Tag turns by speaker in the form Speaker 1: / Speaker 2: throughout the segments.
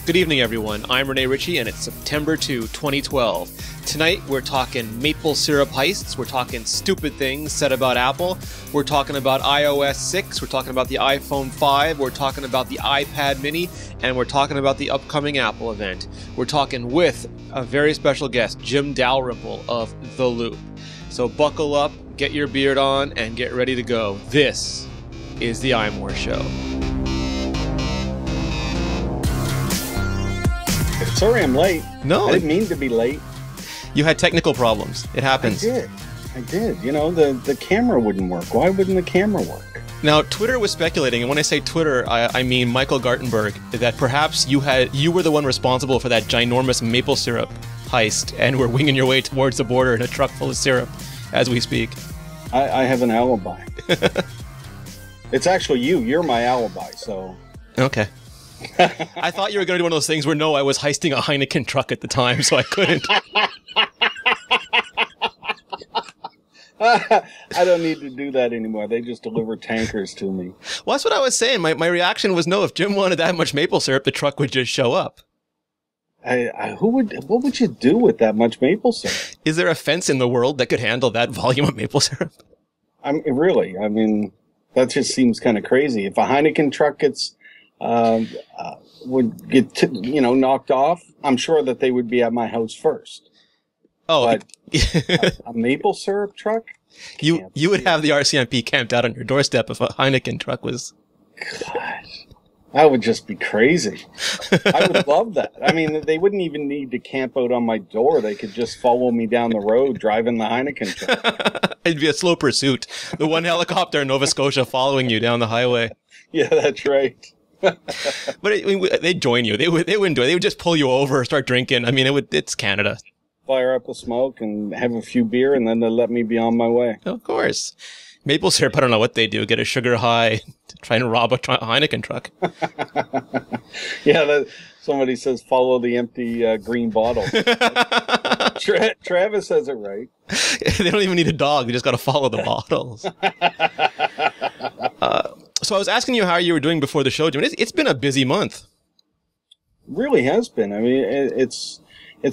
Speaker 1: Good evening, everyone. I'm Rene Ritchie, and it's September 2, 2012. Tonight, we're talking maple syrup heists. We're talking stupid things said about Apple. We're talking about iOS 6. We're talking about the iPhone 5. We're talking about the iPad mini. And we're talking about the upcoming Apple event. We're talking with a very special guest, Jim Dalrymple of The Loop. So buckle up, get your beard on, and get ready to go. This is the iMore Show.
Speaker 2: Sorry I'm late.
Speaker 1: No.
Speaker 2: I didn't mean to be late.
Speaker 1: You had technical problems. It happens.
Speaker 2: I did. You know, the camera wouldn't work. Why wouldn't the camera work?
Speaker 1: Now, Twitter was speculating, and when I say Twitter, I mean Michael Gartenberg, that perhaps you were the one responsible for that ginormous maple syrup heist, and were winging your way towards the border in a truck full of syrup as we speak.
Speaker 2: I have an alibi. It's actually you. You're my alibi, so...
Speaker 1: Okay. I thought you were going to do one of those things where, no, I was heisting a Heineken truck at the time, so I couldn't.
Speaker 2: I don't need to do that anymore. They just deliver tankers to me.
Speaker 1: Well, that's what I was saying. My reaction was, no, if Jim wanted that much maple syrup, the truck would just show up.
Speaker 2: What would you do with that much maple syrup?
Speaker 1: Is there a fence in the world that could handle that volume of maple syrup?
Speaker 2: Really, I mean, that just seems kind of crazy. If a Heineken truck would get knocked off, I'm sure that they would be at my house first.
Speaker 1: Oh,
Speaker 2: but a maple syrup truck?
Speaker 1: You would have the RCMP camped out on your doorstep if a Heineken truck was.
Speaker 2: God, that would just be crazy. I would love that. I mean, they wouldn't even need to camp out on my door. They could just follow me down the road driving the Heineken truck.
Speaker 1: It'd be a slow pursuit. The one helicopter in Nova Scotia following you down the highway.
Speaker 2: Yeah, that's right.
Speaker 1: But they'd join you. They wouldn't do it. They would just pull you over, start drinking. I mean, it's Canada.
Speaker 2: Fire up a smoke and have a few beer, and then they'll let me be on my way.
Speaker 1: Of course. Maple syrup, I don't know what they do. Get a sugar high to try and rob a Heineken truck.
Speaker 2: Yeah, somebody says follow the empty green bottle. Travis says it right.
Speaker 1: They don't even need a dog. They just got to follow the bottles. So I was asking you how you were doing before the show, Jim. It's been a busy month.
Speaker 2: It really has been. I mean, it's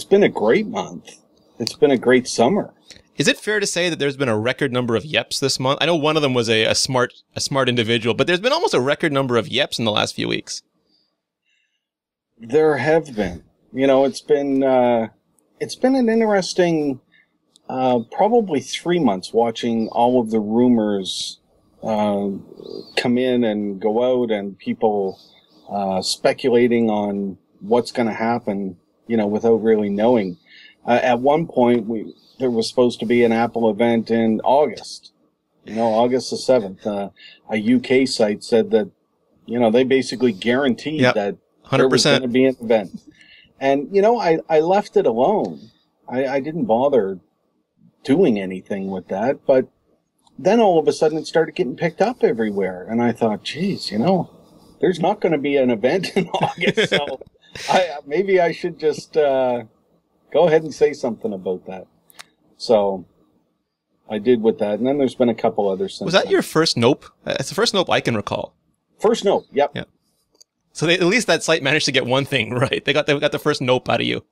Speaker 2: been a great month. It's been a great summer.
Speaker 1: Is it fair to say that there's been a record number of yeps this month? I know one of them was a smart individual, but there's been almost a record number of yeps in the last few weeks.
Speaker 2: There have been. You know, it's been an interesting, probably 3 months watching all of the rumors come in and go out, and people speculating on what's going to happen, without really knowing. At one point, there was supposed to be an Apple event in August, August the 7th. A UK site said that, they basically guaranteed that
Speaker 1: 100%.
Speaker 2: there was going to be an event. And, I left it alone. I didn't bother doing anything with that, but then all of a sudden it started getting picked up everywhere. And I thought, geez, there's not going to be an event in August. So maybe I should just go ahead and say something about that. So I did with that. And then there's been a couple others since.
Speaker 1: Was that your first nope? That's the first nope I can recall.
Speaker 2: First nope, yep.
Speaker 1: Yeah. So at least that site managed to get one thing right. They got the first nope out of you.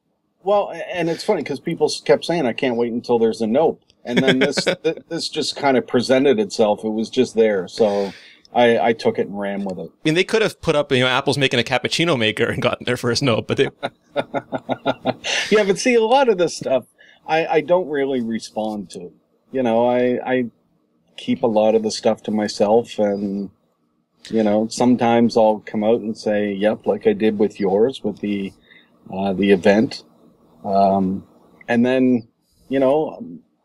Speaker 2: Well, and it's funny because people kept saying, I can't wait until there's a nope. And then this just kind of presented itself. It was just there. So I took it and ran with it.
Speaker 1: I mean, they could have put up, Apple's making a cappuccino maker and gotten their first nope, but they...
Speaker 2: Yeah, but see, a lot of this stuff, I don't really respond to. I keep a lot of the stuff to myself, and, sometimes I'll come out and say, yep, like I did with yours, with the event. And then,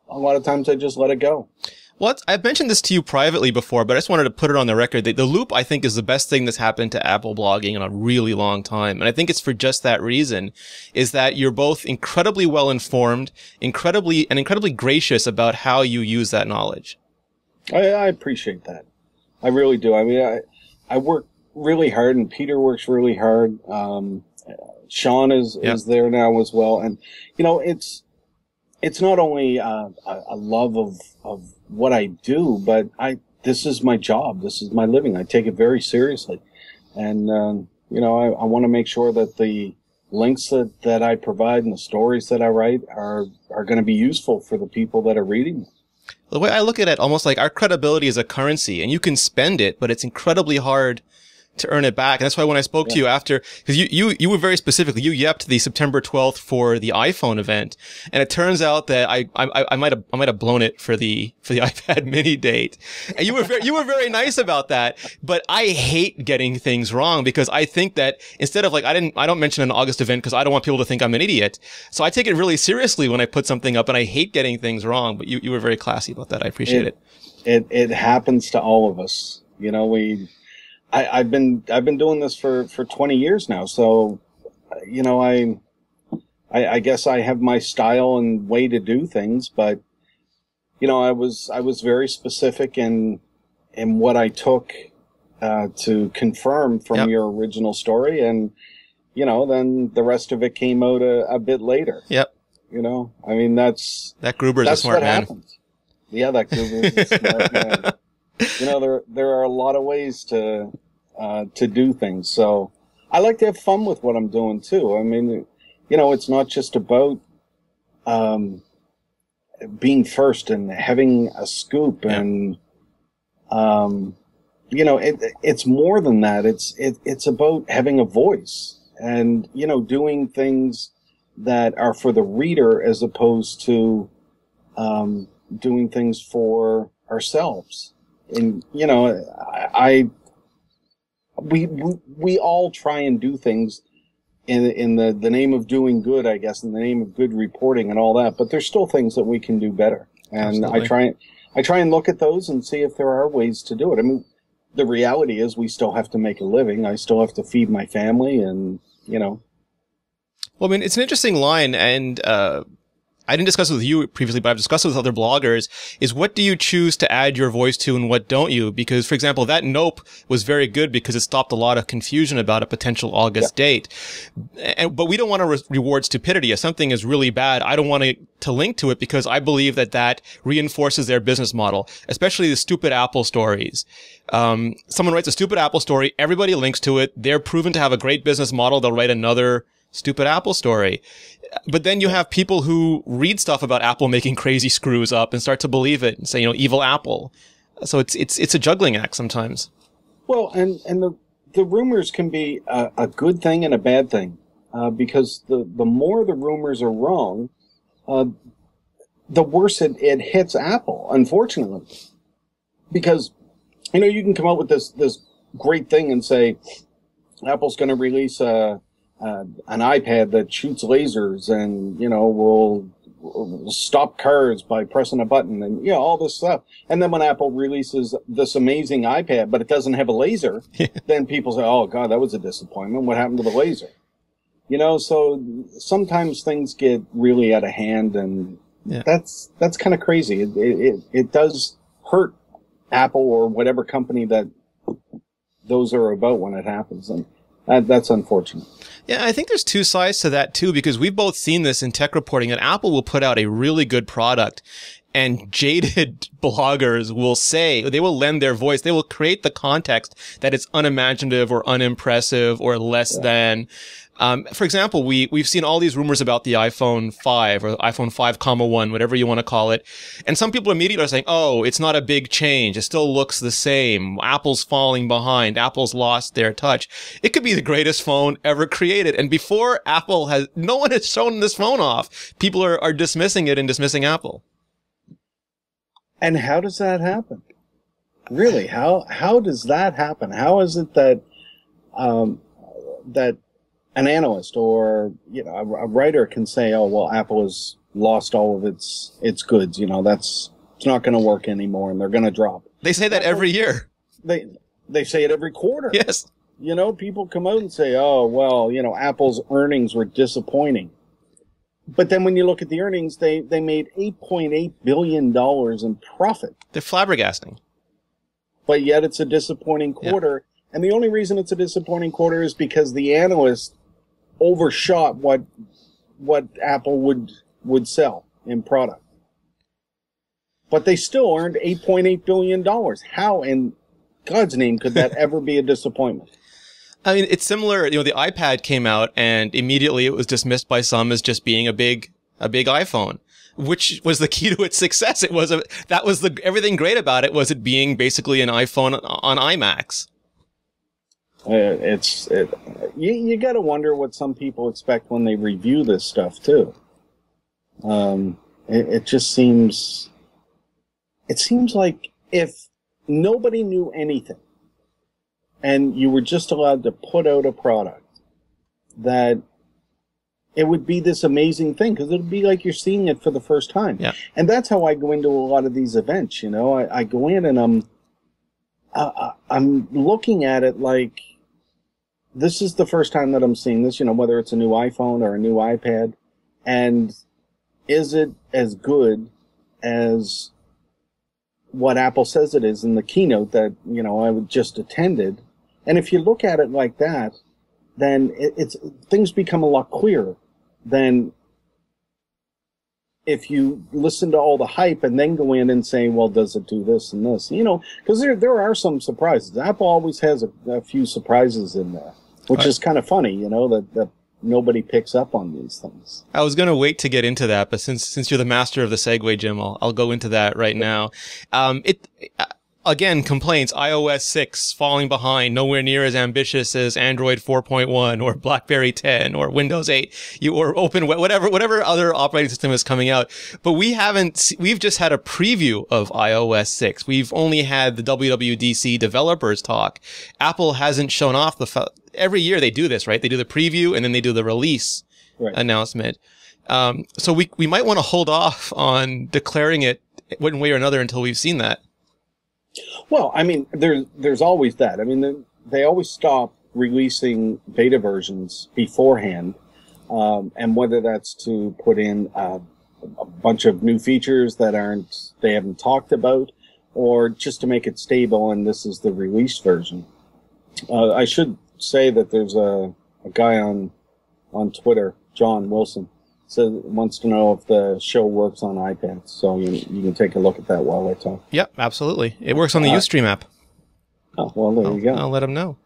Speaker 2: a lot of times I just let it go.
Speaker 1: Well, I've mentioned this to you privately before, but I just wanted to put it on the record. The Loop, I think, is the best thing that's happened to Apple blogging in a really long time. And I think it's for just that reason, is that you're both incredibly well-informed, incredibly gracious about how you use that knowledge.
Speaker 2: I appreciate that. I really do. I mean, I work really hard, and Peter works really hard. Sean is there now as well. And, it's not only a love of what I do, but this is my job. This is my living. I take it very seriously. And, You know, I want to make sure that the links that I provide and the stories that I write are going to be useful for the people that are reading them.
Speaker 1: The way I look at it, almost like our credibility is a currency, and you can spend it, but it's incredibly hard to earn it back. And that's why when I spoke to you after, because you were very specifically, you yepped the September 12th for the iPhone event. And it turns out that I might have blown it for the iPad mini date. And you were very nice about that. But I hate getting things wrong, because I think that instead of like, I don't mention an August event because I don't want people to think I'm an idiot. So I take it really seriously when I put something up, and I hate getting things wrong. But you were very classy about that. I appreciate it.
Speaker 2: It happens to all of us. You know, I've been doing this for 20 years now, so you know, I guess I have my style and way to do things, but you know, I was very specific in what I took to confirm from your original story, and you know, then the rest of it came out a bit later.
Speaker 1: Yep.
Speaker 2: You know, I mean, that
Speaker 1: Gruber's a smart man.
Speaker 2: Happens. Yeah, that Gruber's a smart man. You know, there are a lot of ways to do things. So I like to have fun with what I'm doing too. I mean, you know, it's not just about being first and having a scoop, and you know, it's more than that. It's about having a voice, and you know, doing things that are for the reader as opposed to doing things for ourselves. And you know, we all try and do things in the name of doing good, I guess, in the name of good reporting and all that. But there's still things that we can do better, and
Speaker 1: Absolutely.
Speaker 2: I try and look at those and see if there are ways to do it. I mean, the reality is we still have to make a living. I still have to feed my family, and you know.
Speaker 1: Well, I mean, it's an interesting line, and I didn't discuss it with you previously, but I've discussed it with other bloggers, is what do you choose to add your voice to and what don't you? Because, for example, that Nope was very good because it stopped a lot of confusion about a potential August date. But we don't want to reward stupidity. If something is really bad, I don't want to link to it, because I believe that reinforces their business model, especially the stupid Apple stories. Someone writes a stupid Apple story, everybody links to it, they're proven to have a great business model, they'll write another stupid Apple story. But then you have people who read stuff about Apple making crazy screws up and start to believe it and say, you know, evil Apple. So it's a juggling act sometimes. Well,
Speaker 2: and the rumors can be a good thing and a bad thing, because the more the rumors are wrong, the worse it hits Apple, unfortunately. Because, you know, you can come up with this great thing and say, Apple's going to release an iPad that shoots lasers and, you know, will stop cars by pressing a button, and, you know, all this stuff. And then when Apple releases this amazing iPad, but it doesn't have a laser, then people say, oh, God, that was a disappointment. What happened to the laser? You know, so sometimes things get really out of hand, and that's kind of crazy. It does hurt Apple or whatever company that those are about when it happens. And that's unfortunate.
Speaker 1: Yeah, I think there's two sides to that too, because we've both seen this in tech reporting, that Apple will put out a really good product and jaded bloggers will say, they will lend their voice, they will create the context that it's unimaginative or unimpressive or less than. For example, we've seen all these rumors about the iPhone 5 or iPhone 5, 1, whatever you want to call it. And some people immediately are saying, oh, it's not a big change. It still looks the same. Apple's falling behind. Apple's lost their touch. It could be the greatest phone ever created. And before no one has shown this phone off. People are dismissing it and dismissing Apple.
Speaker 2: And how does that happen? Really, how does that happen? How is it that, that an analyst or, you know, a writer can say, oh, well, Apple has lost all of its goods. You know, it's not going to work anymore, and they're going to drop.
Speaker 1: They say that every year.
Speaker 2: They say it every quarter.
Speaker 1: Yes.
Speaker 2: You know, people come out and say, oh, well, you know, Apple's earnings were disappointing. But then when you look at the earnings, they made $8.8 billion in profit.
Speaker 1: They're flabbergasting.
Speaker 2: But yet it's a disappointing quarter. Yeah. And the only reason it's a disappointing quarter is because the analyst overshot what Apple would sell in product. But they still earned $8.8 billion. How in God's name could that ever be a disappointment?
Speaker 1: I mean, it's similar. You know, the iPad came out and immediately it was dismissed by some as just being a big iPhone, which was the key to its success. Everything great about it was it being basically an iPhone on iMacs.
Speaker 2: You got to wonder what some people expect when they review this stuff too. It just seems like if nobody knew anything and you were just allowed to put out a product, that it would be this amazing thing, because it would be like you're seeing it for the first time.
Speaker 1: Yeah.
Speaker 2: And that's how I go into a lot of these events. You know, I go in and I'm looking at it like, this is the first time that I'm seeing this, you know, whether it's a new iPhone or a new iPad. And is it as good as what Apple says it is in the keynote that, you know, I just attended? And if you look at it like that, then things become a lot clearer than if you listen to all the hype and then go in and say, well, does it do this and this? You know, because there are some surprises. Apple always has a few surprises in there, which is kind of funny, you know, that nobody picks up on these things.
Speaker 1: I was going to wait to get into that, but since you're the master of the segue, Jim, I'll go into that right now. Again, complaints, iOS 6 falling behind, nowhere near as ambitious as Android 4.1 or BlackBerry 10 or Windows 8, or Open, whatever other operating system is coming out. But we've just had a preview of iOS 6. We've only had the WWDC developers talk. Apple hasn't shown off every year they do this, right? They do the preview and then they do the release announcement. So we might want to hold off on declaring it one way or another until we've seen that.
Speaker 2: Well, I mean, there's always that. I mean, they always stop releasing beta versions beforehand, and whether that's to put in a bunch of new features that they haven't talked about, or just to make it stable and this is the released version. I should say that there's a guy on Twitter, John Wilson, wants to know if the show works on iPads, so you can take a look at that while I talk.
Speaker 1: Yep, absolutely. It works on the Ustream app.
Speaker 2: Oh, well, there you go.
Speaker 1: I'll let him know.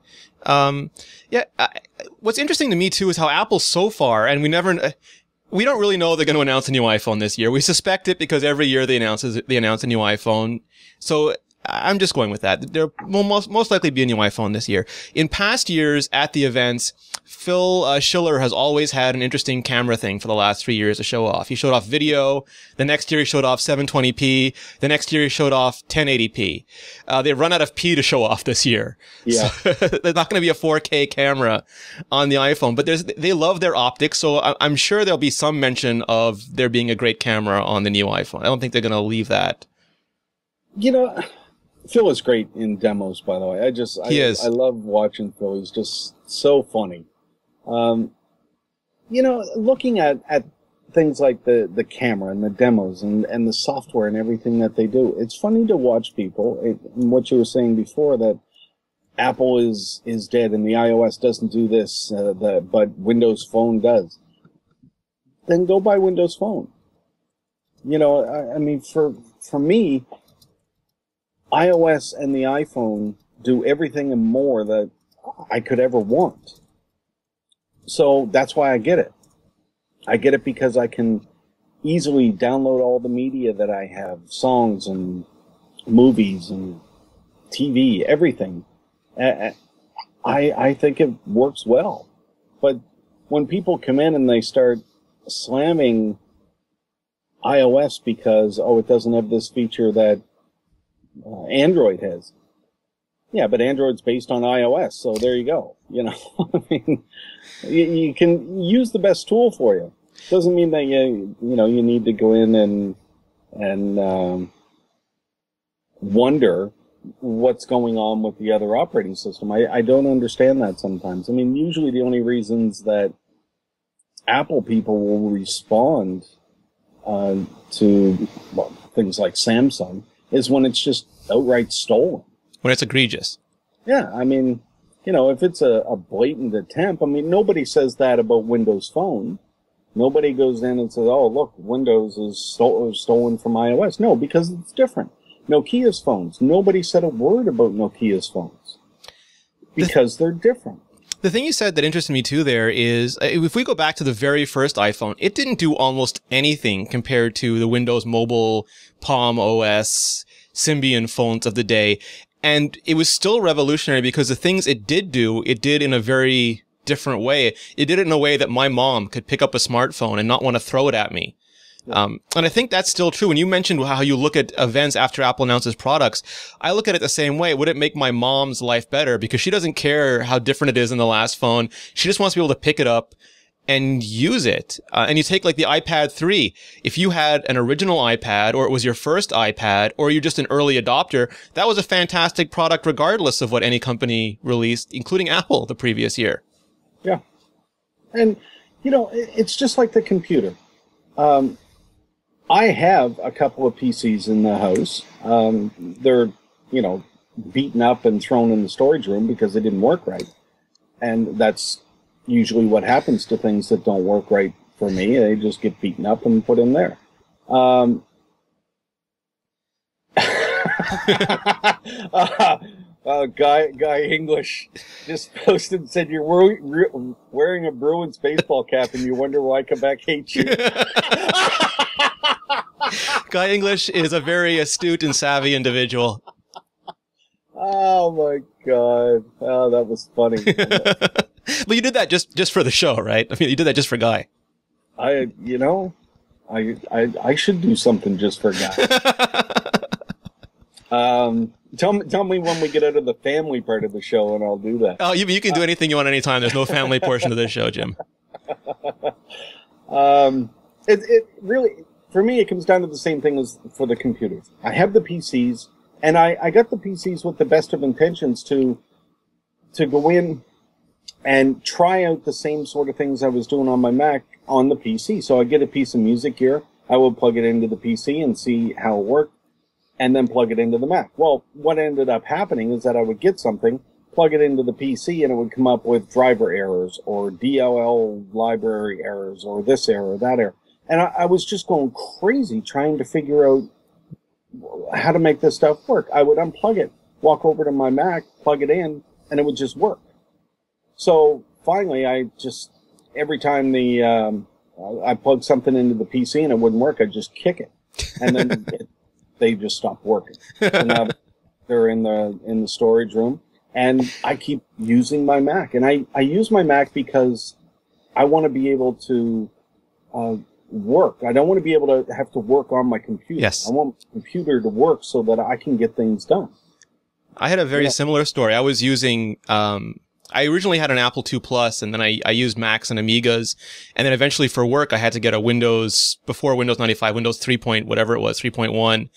Speaker 1: What's interesting to me too is how Apple so far, and we don't really know they're going to announce a new iPhone this year. We suspect it because every year they announce a new iPhone. So I'm just going with that. There will most likely be a new iPhone this year. In past years at the events, Phil Schiller has always had an interesting camera thing for the last 3 years to show off. He showed off video. The next year he showed off 720p. The next year he showed off 1080p. They've run out of P to show off this year.
Speaker 2: Yeah.
Speaker 1: So there's not going to be a 4K camera on the iPhone, but they love their optics. So I'm sure there'll be some mention of there being a great camera on the new iPhone. I don't think they're going to leave that.
Speaker 2: You know, Phil is great in demos, by the way. I love watching Phil. He's just so funny. You know, looking at things like the camera and the demos and the software and everything that they do, it's funny to watch people. And what you were saying before, that Apple is dead and the iOS doesn't do this, but Windows Phone does. Then go buy Windows Phone. You know, I mean, for me, iOS and the iPhone do everything and more that I could ever want. So that's why I get it. I get it because I can easily download all the media that I have, songs and movies and TV, everything. I think it works well. But when people come in and they start slamming iOS because, it doesn't have this feature that Android has. Yeah, but Android's based on iOS, so there you go. You know, I mean, you can use the best tool for you. Doesn't mean that you need to go in and wonder what's going on with the other operating system. I don't understand that sometimes. I mean, usually the only reasons that Apple people will respond to things like Samsung is when it's just outright stolen.
Speaker 1: When it's egregious.
Speaker 2: Yeah, I mean, you know, if it's a blatant attempt, I mean, nobody says that about Windows Phone. Nobody goes in and says, oh, look, Windows is stolen from iOS. No, because it's different. Nokia's phones. Nobody said a word about Nokia's phones. Because they're different.
Speaker 1: The thing you said that interested me too there is if we go back to the very first iPhone, it didn't do almost anything compared to the Windows Mobile, Palm OS, Symbian phones of the day. And it was still revolutionary because the things it did do, it did in a very different way. It did it in a way that my mom could pick up a smartphone and not want to throw it at me. And I think that's still true. When you mentioned how you look at events after Apple announces products, I look at it the same way. Would it make my mom's life better? Because she doesn't care how different it is than the last phone. She just wants to be able to pick it up and use it. And you take like the iPad 3. If you had an original iPad, or it was your first iPad, or you're just an early adopter, that was a fantastic product regardless of what any company released, including Apple the previous year.
Speaker 2: Yeah. And, you know, it's just like the computer. I have a couple of PCs in the house. They're, you know, beaten up and thrown in the storage room because they didn't work right. And that's usually what happens to things that don't work right for me. They just get beaten up and put in there. Guy English just posted and said, "You're wearing a Bruins baseball cap and you wonder why Quebec hates you."
Speaker 1: Guy English is a very astute and savvy individual.
Speaker 2: Oh my God. Oh, that was funny.
Speaker 1: But you did that just for the show, right? I mean, you did that just for Guy.
Speaker 2: I should do something just for Guy. Tell me when we get out of the family part of the show and I'll do that.
Speaker 1: Oh, you can do anything you want anytime. There's no family portion of this show, Jim.
Speaker 2: It really, for me, it comes down to the same thing as for the computers. I have the PCs, and I got the PCs with the best of intentions to go in and try out the same sort of things I was doing on my Mac on the PC. So I get a piece of music here, I will plug it into the PC and see how it worked, and then plug it into the Mac. Well, what ended up happening is that I would get something, plug it into the PC, and it would come up with driver errors or DLL library errors or this error or that error. And I was just going crazy trying to figure out how to make this stuff work. I would unplug it, walk over to my Mac, plug it in, and it would just work. So finally, every time I plugged something into the PC and it wouldn't work, I'd just kick it. And then they just stopped working. And now they're in the storage room, and I keep using my Mac. And I use my Mac because I want to be able to work. I don't want to be able to have to work on my computer.
Speaker 1: Yes.
Speaker 2: I want my computer to work so that I can get things done.
Speaker 1: I had a very similar story. I was using, I originally had an Apple II Plus, and then I used Macs and Amigas. And then eventually for work, I had to get a before Windows 95, Windows 3 point, whatever it was, 3.1.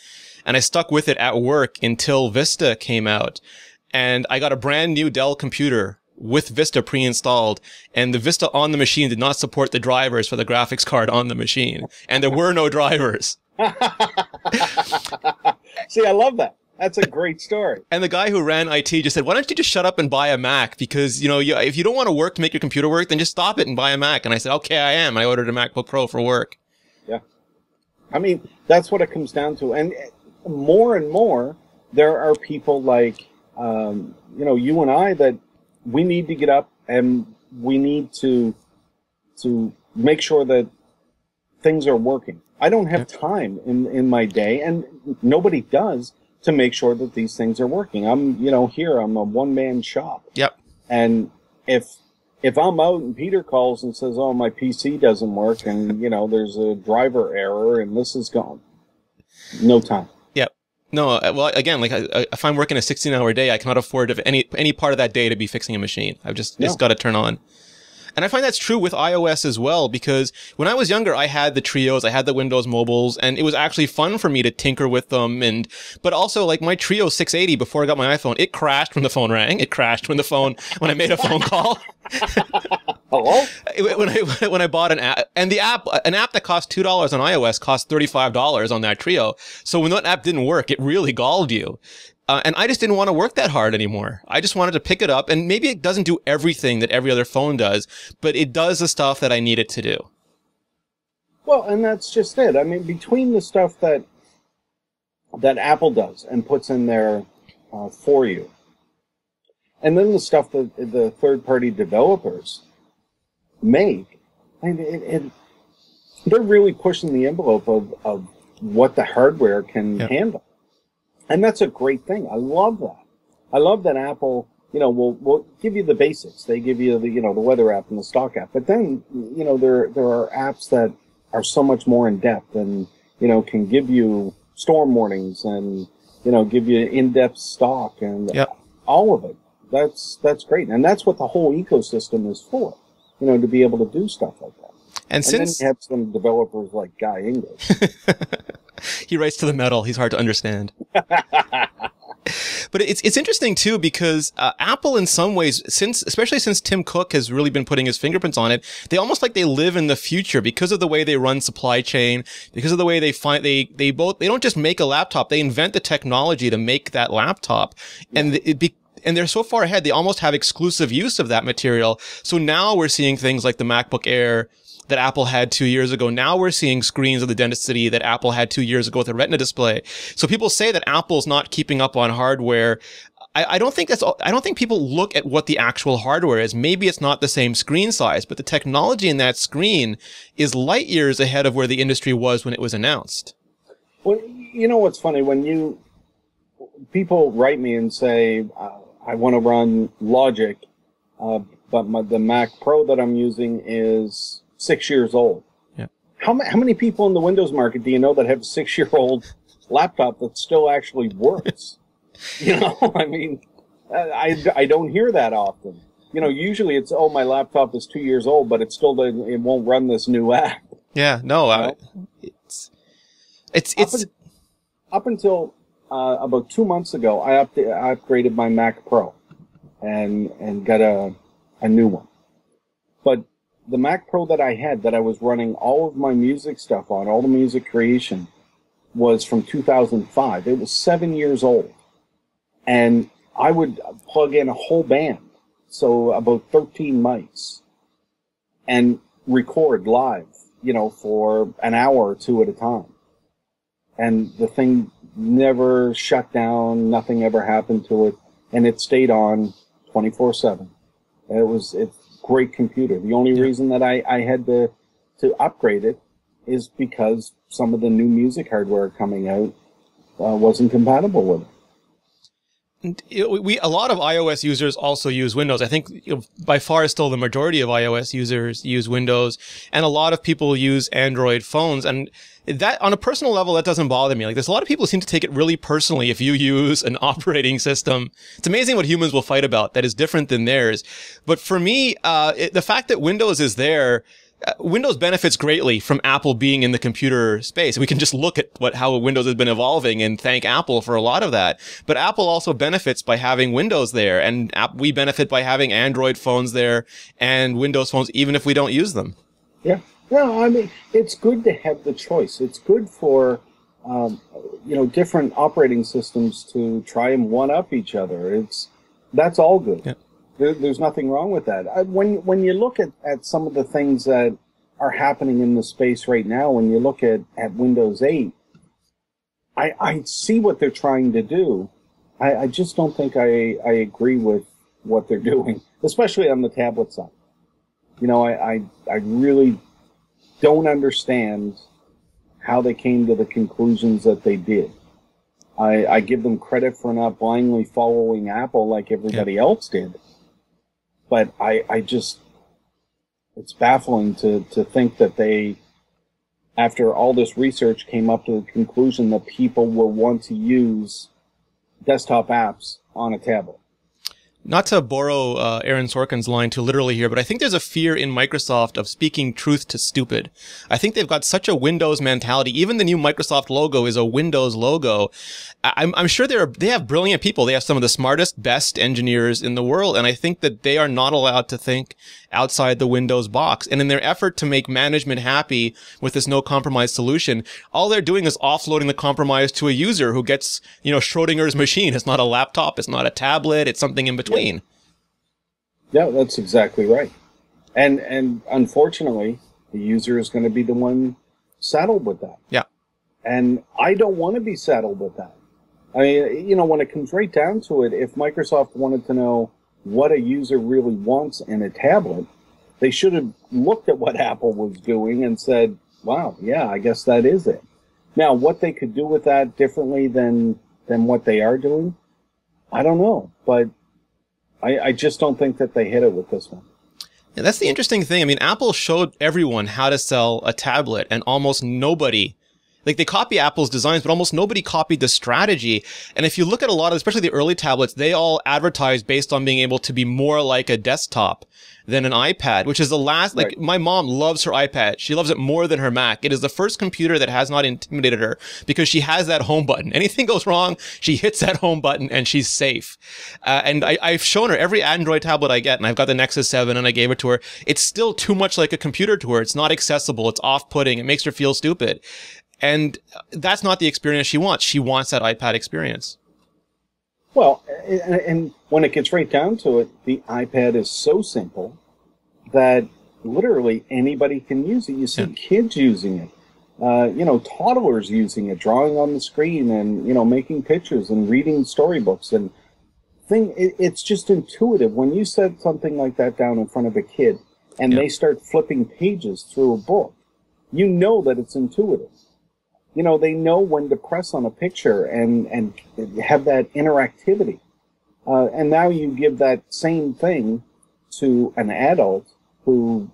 Speaker 1: And I stuck with it at work until Vista came out. And I got a brand new Dell computer with Vista pre-installed, and the Vista on the machine did not support the drivers for the graphics card on the machine. And there were no drivers.
Speaker 2: See, I love that. That's a great story.
Speaker 1: And the guy who ran IT just said, "Why don't you just shut up and buy a Mac? Because, if you don't want to work to make your computer work, then just stop it and buy a Mac." And I said, "Okay, I am." I ordered a MacBook Pro for work.
Speaker 2: Yeah. I mean, that's what it comes down to. And more and more, there are people like, you and I, that we need to get up and we need to make sure that things are working. I don't have time in my day, and nobody does, to make sure that these things are working. I'm a one-man shop.
Speaker 1: Yep.
Speaker 2: And if I'm out and Peter calls and says, "Oh, my PC doesn't work, and there's a driver error and this is gone," no time.
Speaker 1: Yep. No, well, again, like if I'm working a 16-hour day, I cannot afford any part of that day to be fixing a machine. I've just got to turn on. And I find that's true with iOS as well, because when I was younger, I had the Trios, I had the Windows Mobiles, and it was actually fun for me to tinker with them. But also, like my Trio 680, before I got my iPhone, it crashed when the phone rang. It crashed when I made a phone call.
Speaker 2: Hello?
Speaker 1: When I bought an app, and an app that cost $2 on iOS cost $35 on that Trio. So when that app didn't work, it really galled you. And I just didn't want to work that hard anymore. I just wanted to pick it up, and maybe it doesn't do everything that every other phone does, but it does the stuff that I need it to do.
Speaker 2: Well, and that's just it. I mean, between the stuff that Apple does and puts in there for you, And then the stuff that the third-party developers make, and they're really pushing the envelope of what the hardware can handle. And that's a great thing. I love that. I love that Apple, will give you the basics. They give you the weather app and the stock app. But then, there are apps that are so much more in depth and, can give you storm warnings and, give you in-depth stock and all of it. That's great. And that's what the whole ecosystem is for, to be able to do stuff like that. And since then you have some developers like Guy English.
Speaker 1: He writes to the metal. He's hard to understand. But it's interesting too, because Apple in some ways, especially since Tim Cook has really been putting his fingerprints on it, they almost like they live in the future because of the way they run supply chain, because of the way they don't just make a laptop, they invent the technology to make that laptop. And and they're so far ahead, they almost have exclusive use of that material. So now we're seeing things like the MacBook Air that Apple had 2 years ago. Now we're seeing screens of the Density that Apple had 2 years ago with a Retina display. So people say that Apple's not keeping up on hardware. I don't think people look at what the actual hardware is. Maybe it's not the same screen size, but the technology in that screen is light years ahead of where the industry was when it was announced.
Speaker 2: Well, what's funny, when people write me and say, I want to run Logic, but the Mac Pro that I'm using is 6 years old. Yeah. How many people in the Windows market do you know that have a 6-year-old laptop that still actually works? I mean, I don't hear that often. Usually it's, my laptop is 2 years old, but it won't run this new app.
Speaker 1: Yeah, no, it's
Speaker 2: up until about 2 months ago, I upgraded my Mac Pro and got a new one. But the Mac Pro that I had, that I was running all of my music stuff on, all the music creation, was from 2005. It was 7 years old. And I would plug in a whole band, so about 13 mics, and record live, for an hour or two at a time. And the thing never shut down, nothing ever happened to it, and it stayed on 24/7. It's a great computer. The only reason that I had to upgrade it is because some of the new music hardware coming out wasn't compatible with it.
Speaker 1: A lot of iOS users also use Windows. I think by far still the majority of iOS users use Windows, and a lot of people use Android phones. And that, on a personal level, that doesn't bother me. Like, there's a lot of people who seem to take it really personally if you use an operating system. It's amazing what humans will fight about that is different than theirs. But for me, the fact that Windows is there, Windows benefits greatly from Apple being in the computer space. We can just look at how Windows has been evolving and thank Apple for a lot of that. But Apple also benefits by having Windows there, and we benefit by having Android phones there and Windows phones, even if we don't use them.
Speaker 2: Yeah. No, I mean, it's good to have the choice. It's good for, different operating systems to try and one-up each other. That's all good. Yeah. There's nothing wrong with that. When you look at some of the things that are happening in the space right now, when you look at Windows 8, I see what they're trying to do. I just don't think I agree with what they're doing, especially on the tablet side. I really don't understand how they came to the conclusions that they did. I give them credit for not blindly following Apple like everybody else did. But it's baffling to think that they, after all this research, came up to the conclusion that people will want to use desktop apps on a tablet.
Speaker 1: Not to borrow Aaron Sorkin's line too literally here, but I think there's a fear in Microsoft of speaking truth to stupid. I think they've got such a Windows mentality. Even the new Microsoft logo is a Windows logo. I'm sure they have brilliant people. They have some of the smartest, best engineers in the world, and I think that they are not allowed to think outside the Windows box. And in their effort to make management happy with this no compromise solution, all they're doing is offloading the compromise to a user who gets, Schrodinger's machine. It's not a laptop. It's not a tablet. It's something in between.
Speaker 2: Yeah, that's exactly right. And unfortunately, the user is going to be the one saddled with that.
Speaker 1: Yeah.
Speaker 2: And I don't want to be saddled with that. I mean, when it comes right down to it, if Microsoft wanted to know, what a user really wants in a tablet, they should have looked at what Apple was doing and said, wow, yeah, I guess that is it. Now, what they could do with that differently than what they are doing, I don't know. But I just don't think that they hit it with this one.
Speaker 1: Yeah, that's the interesting thing. I mean, Apple showed everyone how to sell a tablet, and almost nobody, like, they copy Apple's designs, but almost nobody copied the strategy. And if you look at a lot of, especially the early tablets, they all advertise based on being able to be more like a desktop than an iPad, which is the last, like, my mom loves her iPad. She loves it more than her Mac. It is the first computer that has not intimidated her because she has that home button. Anything goes wrong, she hits that home button and she's safe. And I've shown her every Android tablet I get, and I've got the Nexus 7 and I gave it to her. It's still too much like a computer to her. It's not accessible. It's off-putting. It makes her feel stupid. And that's not the experience she wants. She wants that iPad experience.
Speaker 2: Well, and when it gets right down to it, the iPad is so simple that literally anybody can use it. You see kids using it, toddlers using it, drawing on the screen and, making pictures and reading storybooks and it's just intuitive. When you set something like that down in front of a kid and they start flipping pages through a book, you know that it's intuitive. They know when to press on a picture and have that interactivity. And now you give that same thing to an adult who,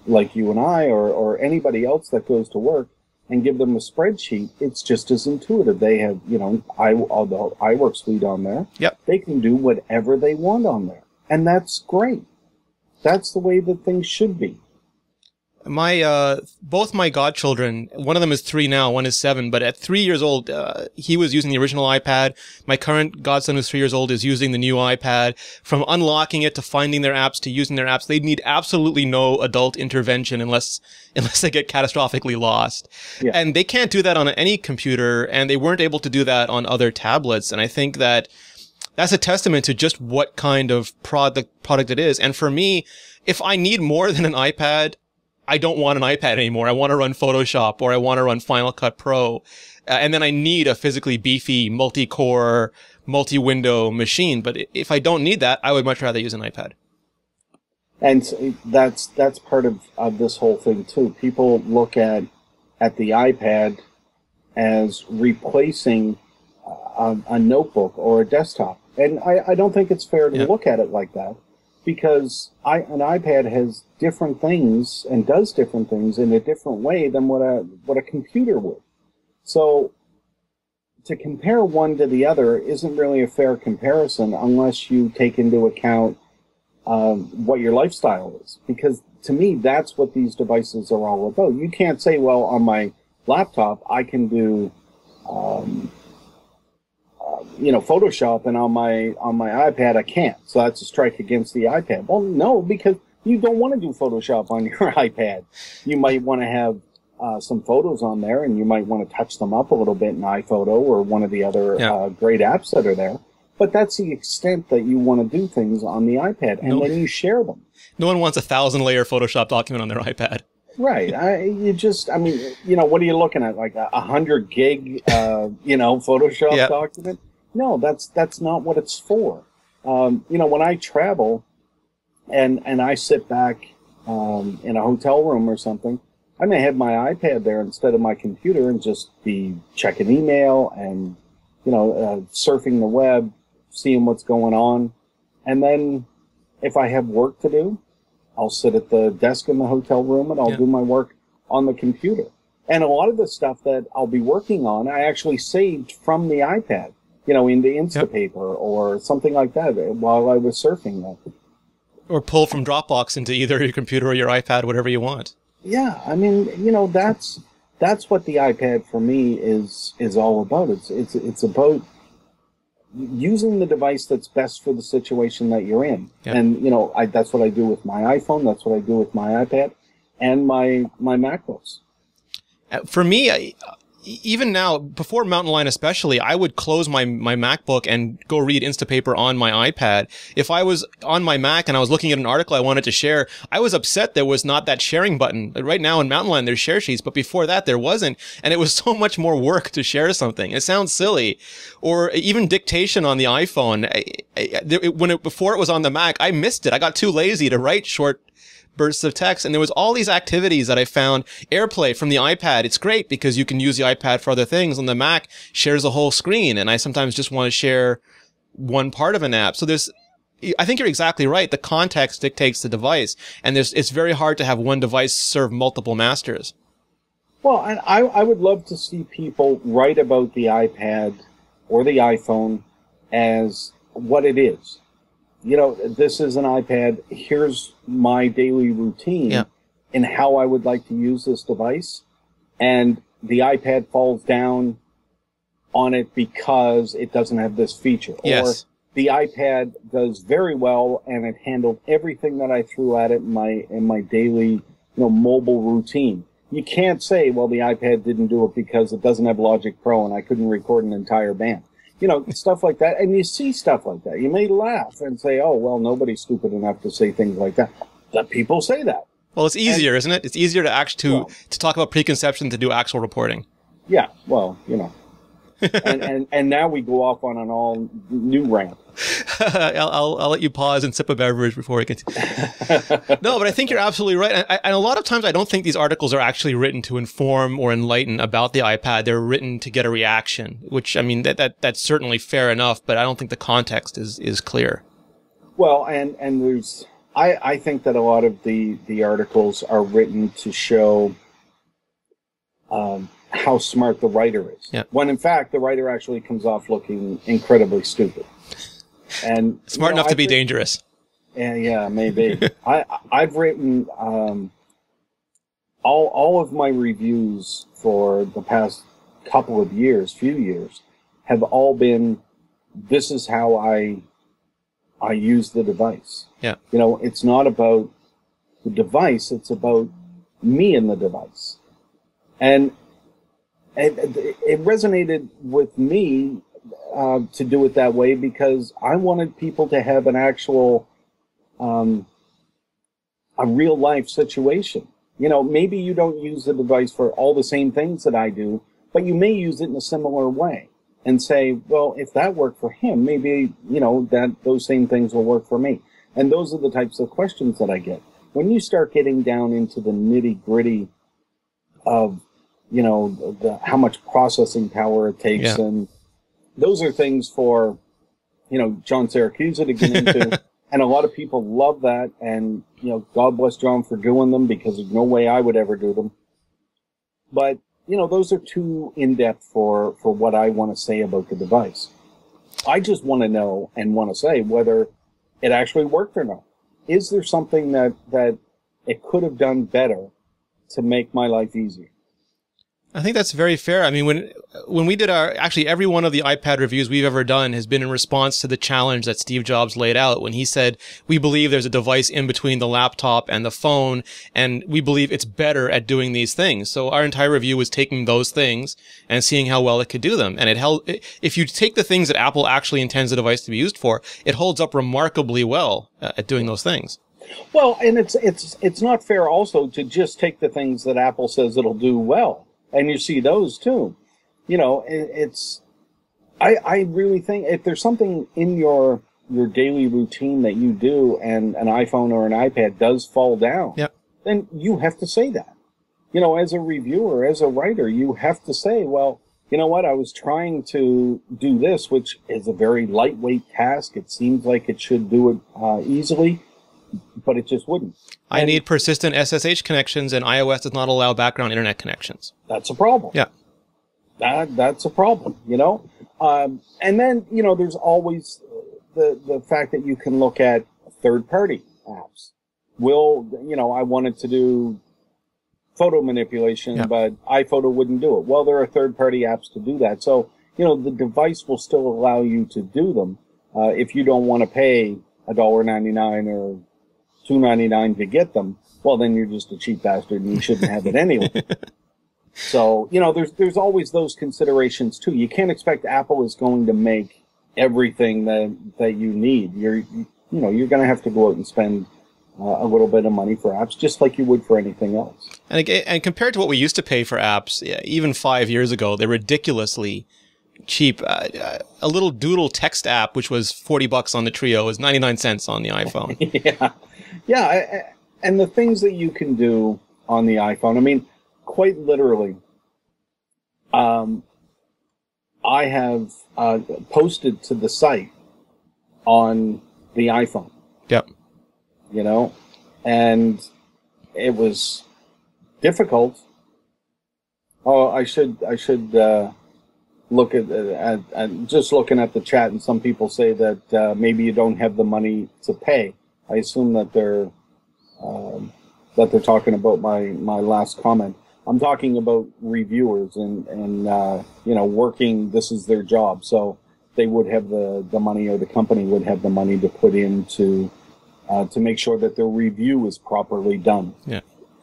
Speaker 2: like you and I or anybody else that goes to work and give them a spreadsheet. It's just as intuitive. They have, the iWork suite on there.
Speaker 1: Yep.
Speaker 2: They can do whatever they want on there. And that's great. That's the way that things should be.
Speaker 1: Both my godchildren, one of them is 3 now, one is 7, but at 3 years old, he was using the original iPad. My current godson, who's 3 years old, is using the new iPad. From unlocking it to finding their apps to using their apps, they need absolutely no adult intervention unless they get catastrophically lost. Yeah. And they can't do that on any computer, and they weren't able to do that on other tablets. And I think that that's a testament to just what kind of product it is. And for me, if I need more than an iPad, I don't want an iPad anymore. I want to run Photoshop or I want to run Final Cut Pro. And then I need a physically beefy, multi-core, multi-window machine. But if I don't need that, I would much rather use an iPad.
Speaker 2: And that's part of this whole thing too. People look at the iPad as replacing a notebook or a desktop. And I don't think it's fair to look at it like that. Because an iPad has different things and does different things in a different way than what a computer would. So to compare one to the other isn't really a fair comparison unless you take into account what your lifestyle is. Because to me, that's what these devices are all about. You can't say, well, on my laptop, I can do Photoshop, and on my iPad I can't. So that's a strike against the iPad. Well, no, because you don't want to do Photoshop on your iPad. You might want to have some photos on there, and you might want to touch them up a little bit in iPhoto or one of the other great apps that are there. But that's the extent that you want to do things on the iPad, and then you share them.
Speaker 1: No one wants a 1,000-layer Photoshop document on their iPad.
Speaker 2: Right. What are you looking at? Like a 100 gig, Photoshop document? No, that's not what it's for. When I travel and I sit back in a hotel room or something, I may have my iPad there instead of my computer and just be checking email and, surfing the web, seeing what's going on. And then if I have work to do, I'll sit at the desk in the hotel room and I'll do my work on the computer. And a lot of the stuff that I'll be working on, I actually saved from the iPad, in the Instapaper or something like that while I was surfing that.
Speaker 1: Or pull from Dropbox into either your computer or your iPad, whatever you want.
Speaker 2: Yeah, I mean, that's what the iPad for me is all about. It's about using the device that's best for the situation that you're in. Yep. And, that's what I do with my iPhone. That's what I do with my iPad and my MacBooks.
Speaker 1: For me, even now, before Mountain Lion especially, I would close my MacBook and go read Instapaper on my iPad. If I was on my Mac and I was looking at an article I wanted to share, I was upset there was not that sharing button. Right now in Mountain Lion, there's share sheets, but before that there wasn't. And it was so much more work to share something. It sounds silly. Or even dictation on the iPhone. Before it was on the Mac, I missed it. I got too lazy to write short bursts of text, and there was all these activities that I found. AirPlay from the iPad, it's great because you can use the iPad for other things. On the Mac, shares a whole screen, and I sometimes just want to share one part of an app. So I think you're exactly right. The context dictates the device, and it's very hard to have one device serve multiple masters.
Speaker 2: Well, and I would love to see people write about the iPad or the iPhone as what it is. You know, this is an iPad. Here's my daily routine and how I would like to use this device. And the iPad falls down on it because it doesn't have this feature.
Speaker 1: Yes.
Speaker 2: Or the iPad does very well and it handled everything that I threw at it in my daily, mobile routine. You can't say, well, the iPad didn't do it because it doesn't have Logic Pro and I couldn't record an entire band. Stuff like that. And you see stuff like that. You may laugh and say, oh, well, nobody's stupid enough to say things like that. But people say that.
Speaker 1: Well, it's easier, isn't it? It's easier to talk about preconception to do actual reporting.
Speaker 2: Yeah, well, and now we go off on an all new rant.
Speaker 1: I'll let you pause and sip a beverage before we continue. No, but I think you're absolutely right. And a lot of times I don't think these articles are actually written to inform or enlighten about the iPad. They're written to get a reaction, which, I mean, that's certainly fair enough, but I don't think the context is clear.
Speaker 2: Well, and there's, I think that a lot of the articles are written to show, how smart the writer is.
Speaker 1: Yeah.
Speaker 2: When in fact, the writer actually comes off looking incredibly stupid. And
Speaker 1: smart enough to be dangerous.
Speaker 2: Yeah, maybe. I've written all of my reviews for the past few years, have all been, this is how I use the device.
Speaker 1: Yeah.
Speaker 2: It's not about the device; it's about me and the device. And it resonated with me to do it that way because I wanted people to have an actual, a real life situation. Maybe you don't use the device for all the same things that I do, but you may use it in a similar way and say, well, if that worked for him, maybe, that those same things will work for me. And those are the types of questions that I get. When you start getting down into the nitty gritty of, how much processing power it takes. Yeah. And those are things for, John Siracusa to get into. And a lot of people love that. And, God bless John for doing them because there's no way I would ever do them. But, those are too in-depth for what I want to say about the device. I just want to know and want to say whether it actually worked or not. Is there something that it could have done better to make my life easier?
Speaker 1: I think that's very fair. I mean, when we did actually every one of the iPad reviews we've ever done has been in response to the challenge that Steve Jobs laid out when he said, we believe there's a device in between the laptop and the phone, and we believe it's better at doing these things. So our entire review was taking those things and seeing how well it could do them. And if you take the things that Apple actually intends the device to be used for, it holds up remarkably well at doing those things.
Speaker 2: Well, and it's not fair also to just take the things that Apple says it'll do well. And you see those too. I really think if there's something in your daily routine that you do and an iPhone or an iPad does fall down, then you have to say that. As a reviewer, as a writer, you have to say, well, you know what, I was trying to do this, which is a very lightweight task. It seems like it should do it easily, but it just wouldn't.
Speaker 1: I need persistent SSH connections, and iOS does not allow background internet connections.
Speaker 2: That's a problem.
Speaker 1: Yeah.
Speaker 2: That's a problem, And then, there's always the fact that you can look at third-party apps. I wanted to do photo manipulation, but iPhoto wouldn't do it. Well, there are third-party apps to do that. So, the device will still allow you to do them if you don't want to pay $1.99 or $2.99 to get them. Well, then you're just a cheap bastard and you shouldn't have it anyway. So, there's always those considerations too. You can't expect Apple is going to make everything that you need. You're going to have to go out and spend a little bit of money for apps, just like you would for anything else.
Speaker 1: And compared to what we used to pay for apps, even 5 years ago, they're ridiculously cheap. A little Doodle text app, which was $40 on the Trio, is 99 cents on the iPhone.
Speaker 2: Yeah. And the things that you can do on the iPhone, I mean, quite literally, I have posted to the site on the iPhone.
Speaker 1: Yep.
Speaker 2: And it was difficult. Oh, I should look at just looking at the chat, and some people say that maybe you don't have the money to pay. I assume that they're talking about my last comment. I'm talking about reviewers and working. This is their job, so they would have the money, or the company would have the money to put into to make sure that their review is properly done.
Speaker 1: Yeah.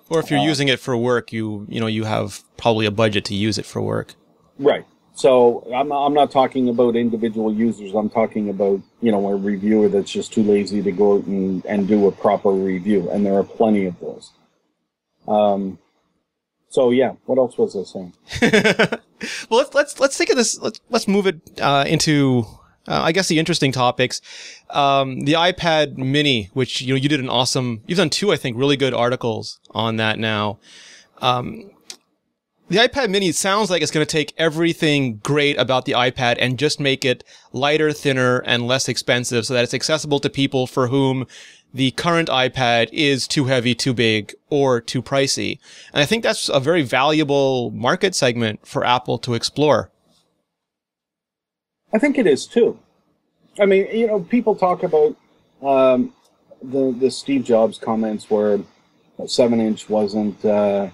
Speaker 1: Or if you're using it for work, you have probably a budget to use it for work.
Speaker 2: Right. So I'm not talking about individual users. I'm talking about, a reviewer that's just too lazy to go out and do a proper review. And there are plenty of those. So yeah, what else was I saying?
Speaker 1: Well, let's think of this. Let's move it into I guess the interesting topics. The iPad Mini, which you did you've done two, I think, really good articles on that now. The iPad Mini sounds like it's going to take everything great about the iPad and just make it lighter, thinner, and less expensive so that it's accessible to people for whom the current iPad is too heavy, too big, or too pricey. And I think that's a very valuable market segment for Apple to explore.
Speaker 2: I think it is too. I mean, people talk about the Steve Jobs comments where a 7-inch wasn't a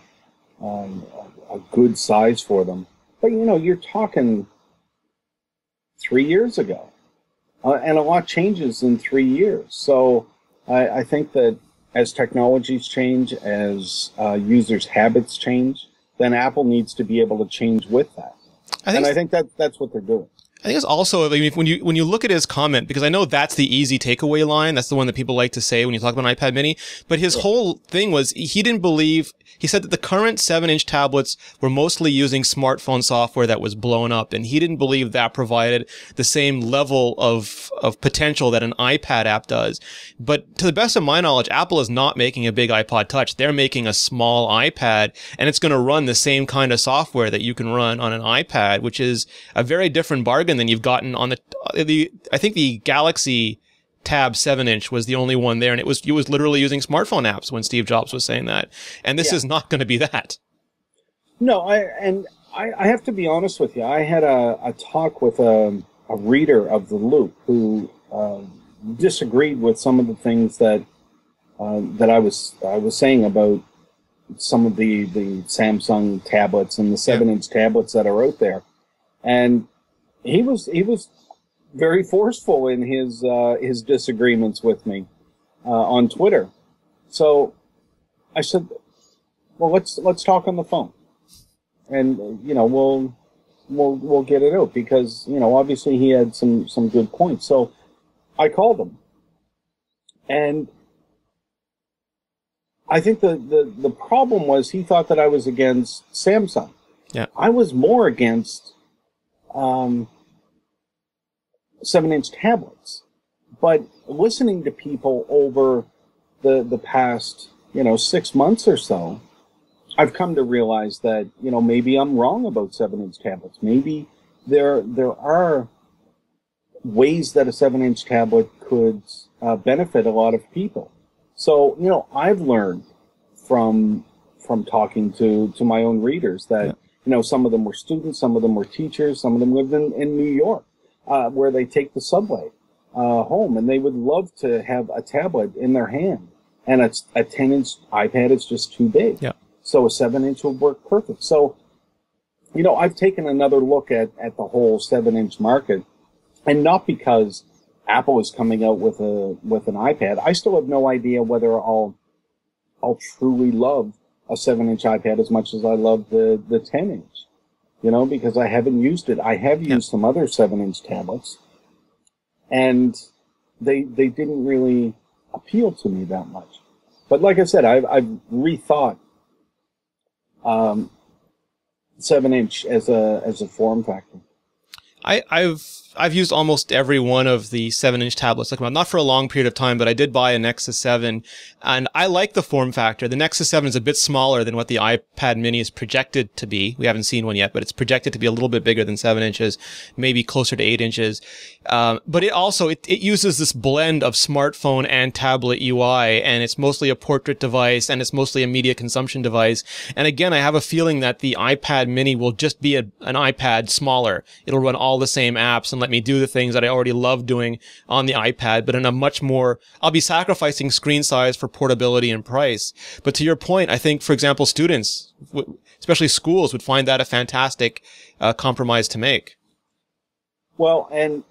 Speaker 2: good size for them. But, you're talking 3 years ago. And a lot changes in 3 years. So I think that as technologies change, as users' habits change, then Apple needs to be able to change with that. I think that's what they're doing.
Speaker 1: I think it's also, when you look at his comment, because I know that's the easy takeaway line. That's the one that people like to say when you talk about an iPad Mini. But his whole thing was he didn't believe. He said that the current 7-inch tablets were mostly using smartphone software that was blown up, and he didn't believe that provided the same level of potential that an iPad app does. But to the best of my knowledge, Apple is not making a big iPod Touch. They're making a small iPad, and it's going to run the same kind of software that you can run on an iPad, which is a very different bargain than you've gotten on I think the Galaxy Tab 7-inch was the only one there, and it was literally using smartphone apps when Steve Jobs was saying that. And this is not going to be that.
Speaker 2: No, I have to be honest with you. I had a talk with a reader of The Loop who disagreed with some of the things that I was saying about some of the Samsung tablets and the 7-inch tablets that are out there, and he was very forceful in his disagreements with me on Twitter. So I said, well, let's talk on the phone, and we'll get it out, because obviously he had some good points. So I called him, and I think the problem was he thought that I was against Samsung.
Speaker 1: Yeah,
Speaker 2: I was more against 7-inch tablets. But listening to people over the past 6 months or so, I've come to realize that maybe I'm wrong about 7-inch tablets. Maybe there are ways that a 7-inch tablet could benefit a lot of people. So I've learned from talking to my own readers that some of them were students, some of them were teachers, some of them lived in New York, where they take the subway home, and they would love to have a tablet in their hand. And it's a 10-inch iPad is just too big.
Speaker 1: Yeah.
Speaker 2: So a 7-inch would work perfect. So, I've taken another look at the whole 7-inch market, and not because Apple is coming out with an iPad. I still have no idea whether I'll truly love a 7-inch iPad as much as I love the 10-inch, because I haven't used it. I have used some other 7-inch tablets, and they didn't really appeal to me that much. But like I said, I've rethought 7-inch as a form factor.
Speaker 1: I've used almost every one of the 7-inch tablets. Like, not for a long period of time, but I did buy a Nexus 7, and I like the form factor. The Nexus 7 is a bit smaller than what the iPad Mini is projected to be. We haven't seen one yet, but it's projected to be a little bit bigger than 7 inches, maybe closer to 8 inches. But it also, it uses this blend of smartphone and tablet UI, and it's mostly a portrait device, and it's mostly a media consumption device. And again, I have a feeling that the iPad Mini will just be an iPad smaller. It'll run all the same apps and let me do the things that I already love doing on the iPad, but in a much more, I'll be sacrificing screen size for portability and price. But to your point, I think, for example, students, especially schools, would find that a fantastic compromise to make. Well, and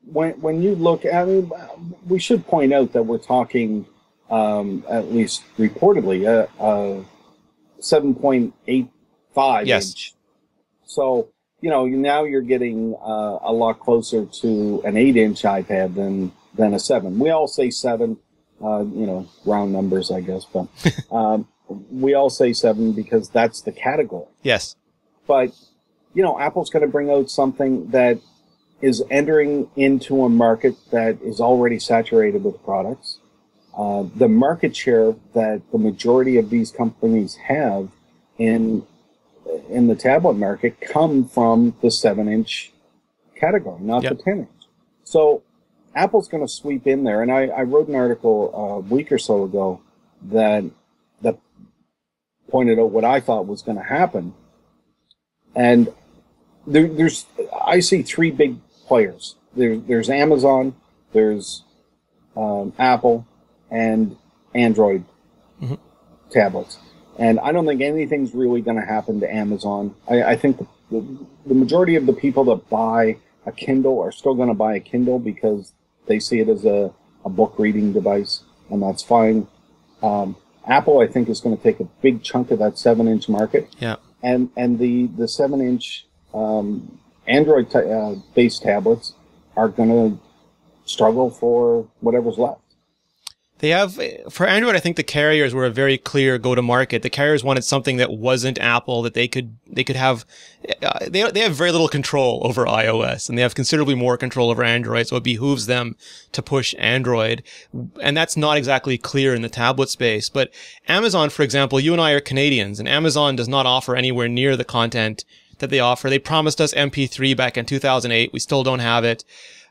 Speaker 2: when you look, I mean, we should point out that we're talking, at least reportedly, 7.85 inch. So, now you're getting a lot closer to an 8-inch iPad than a 7. We all say 7, round numbers, I guess, but we all say 7 because that's the category.
Speaker 1: Yes.
Speaker 2: But, Apple's going to bring out something that is entering into a market that is already saturated with products. The market share that the majority of these companies have in the tablet market come from the 7-inch category, not the 10-inch. So Apple's going to sweep in there. And I wrote an article a week or so ago that pointed out what I thought was going to happen. And I see three big players. There's Amazon, there's Apple, and Android tablets. And I don't think anything's really going to happen to Amazon. I think the majority of the people that buy a Kindle are still going to buy a Kindle because they see it as a book reading device, and that's fine. Apple, I think, is going to take a big chunk of that 7-inch market.
Speaker 1: Yeah.
Speaker 2: And the 7-inch Android based tablets are going to struggle for whatever's left.
Speaker 1: They have, for Android, I think the carriers were a very clear go-to-market. The carriers wanted something that wasn't Apple, that they could have, they have very little control over iOS, and they have considerably more control over Android, so it behooves them to push Android. And that's not exactly clear in the tablet space. But Amazon, for example, you and I are Canadians, and Amazon does not offer anywhere near the content that they offer. They promised us MP3 back in 2008. We still don't have it.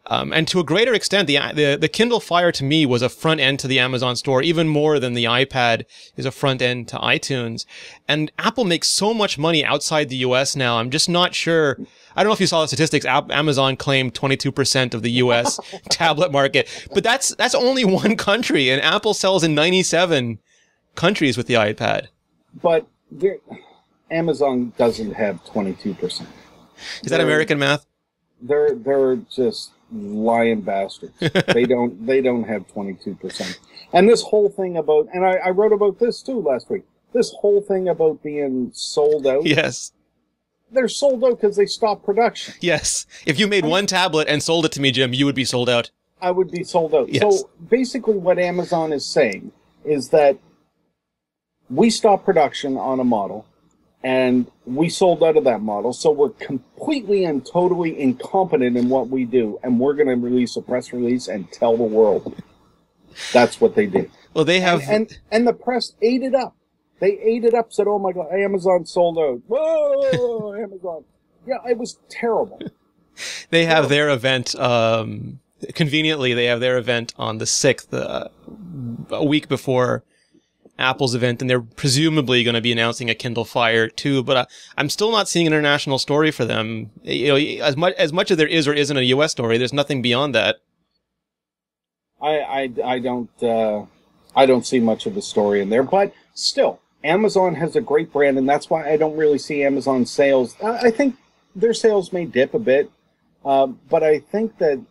Speaker 1: And to a greater extent, the Kindle Fire to me was a front end to the Amazon store, even more than the iPad is a front end to iTunes. And Apple makes so much money outside the US now. I'm just not sure. I don't know if you saw the statistics. Amazon claimed 22% of the US tablet market, but that's only one country, and Apple sells in 97 countries with the iPad.
Speaker 2: But Amazon doesn't have 22%.
Speaker 1: Is that American math?
Speaker 2: They're just lying bastards. They don't have 22%. And this whole thing about, and I wrote about this too last week, this whole thing about being sold out.
Speaker 1: Yes.
Speaker 2: They're sold out because they stopped production.
Speaker 1: Yes. If you made one tablet and sold it to me, Jim, you would be sold out.
Speaker 2: I would be sold out.
Speaker 1: Yes.
Speaker 2: So basically what Amazon is saying is that we stopped production on a model, and we sold out of that model, so we're completely and totally incompetent in what we do, and we're going to release a press release and tell the world. That's what they did.
Speaker 1: Well, they have...
Speaker 2: And the press ate it up. They ate it up, said, oh my God, Amazon sold out. Whoa, Amazon. Yeah, it was terrible.
Speaker 1: They have their event, conveniently, they have their event on the 6th, a week before Apple's event, and they're presumably going to be announcing a Kindle Fire too, but I'm still not seeing an international story for them. As much as there is or isn't a US story, there's nothing beyond that.
Speaker 2: I don't see much of a story in there, but still, Amazon has a great brand, and that's why I don't really see Amazon sales. I think their sales may dip a bit, but I think that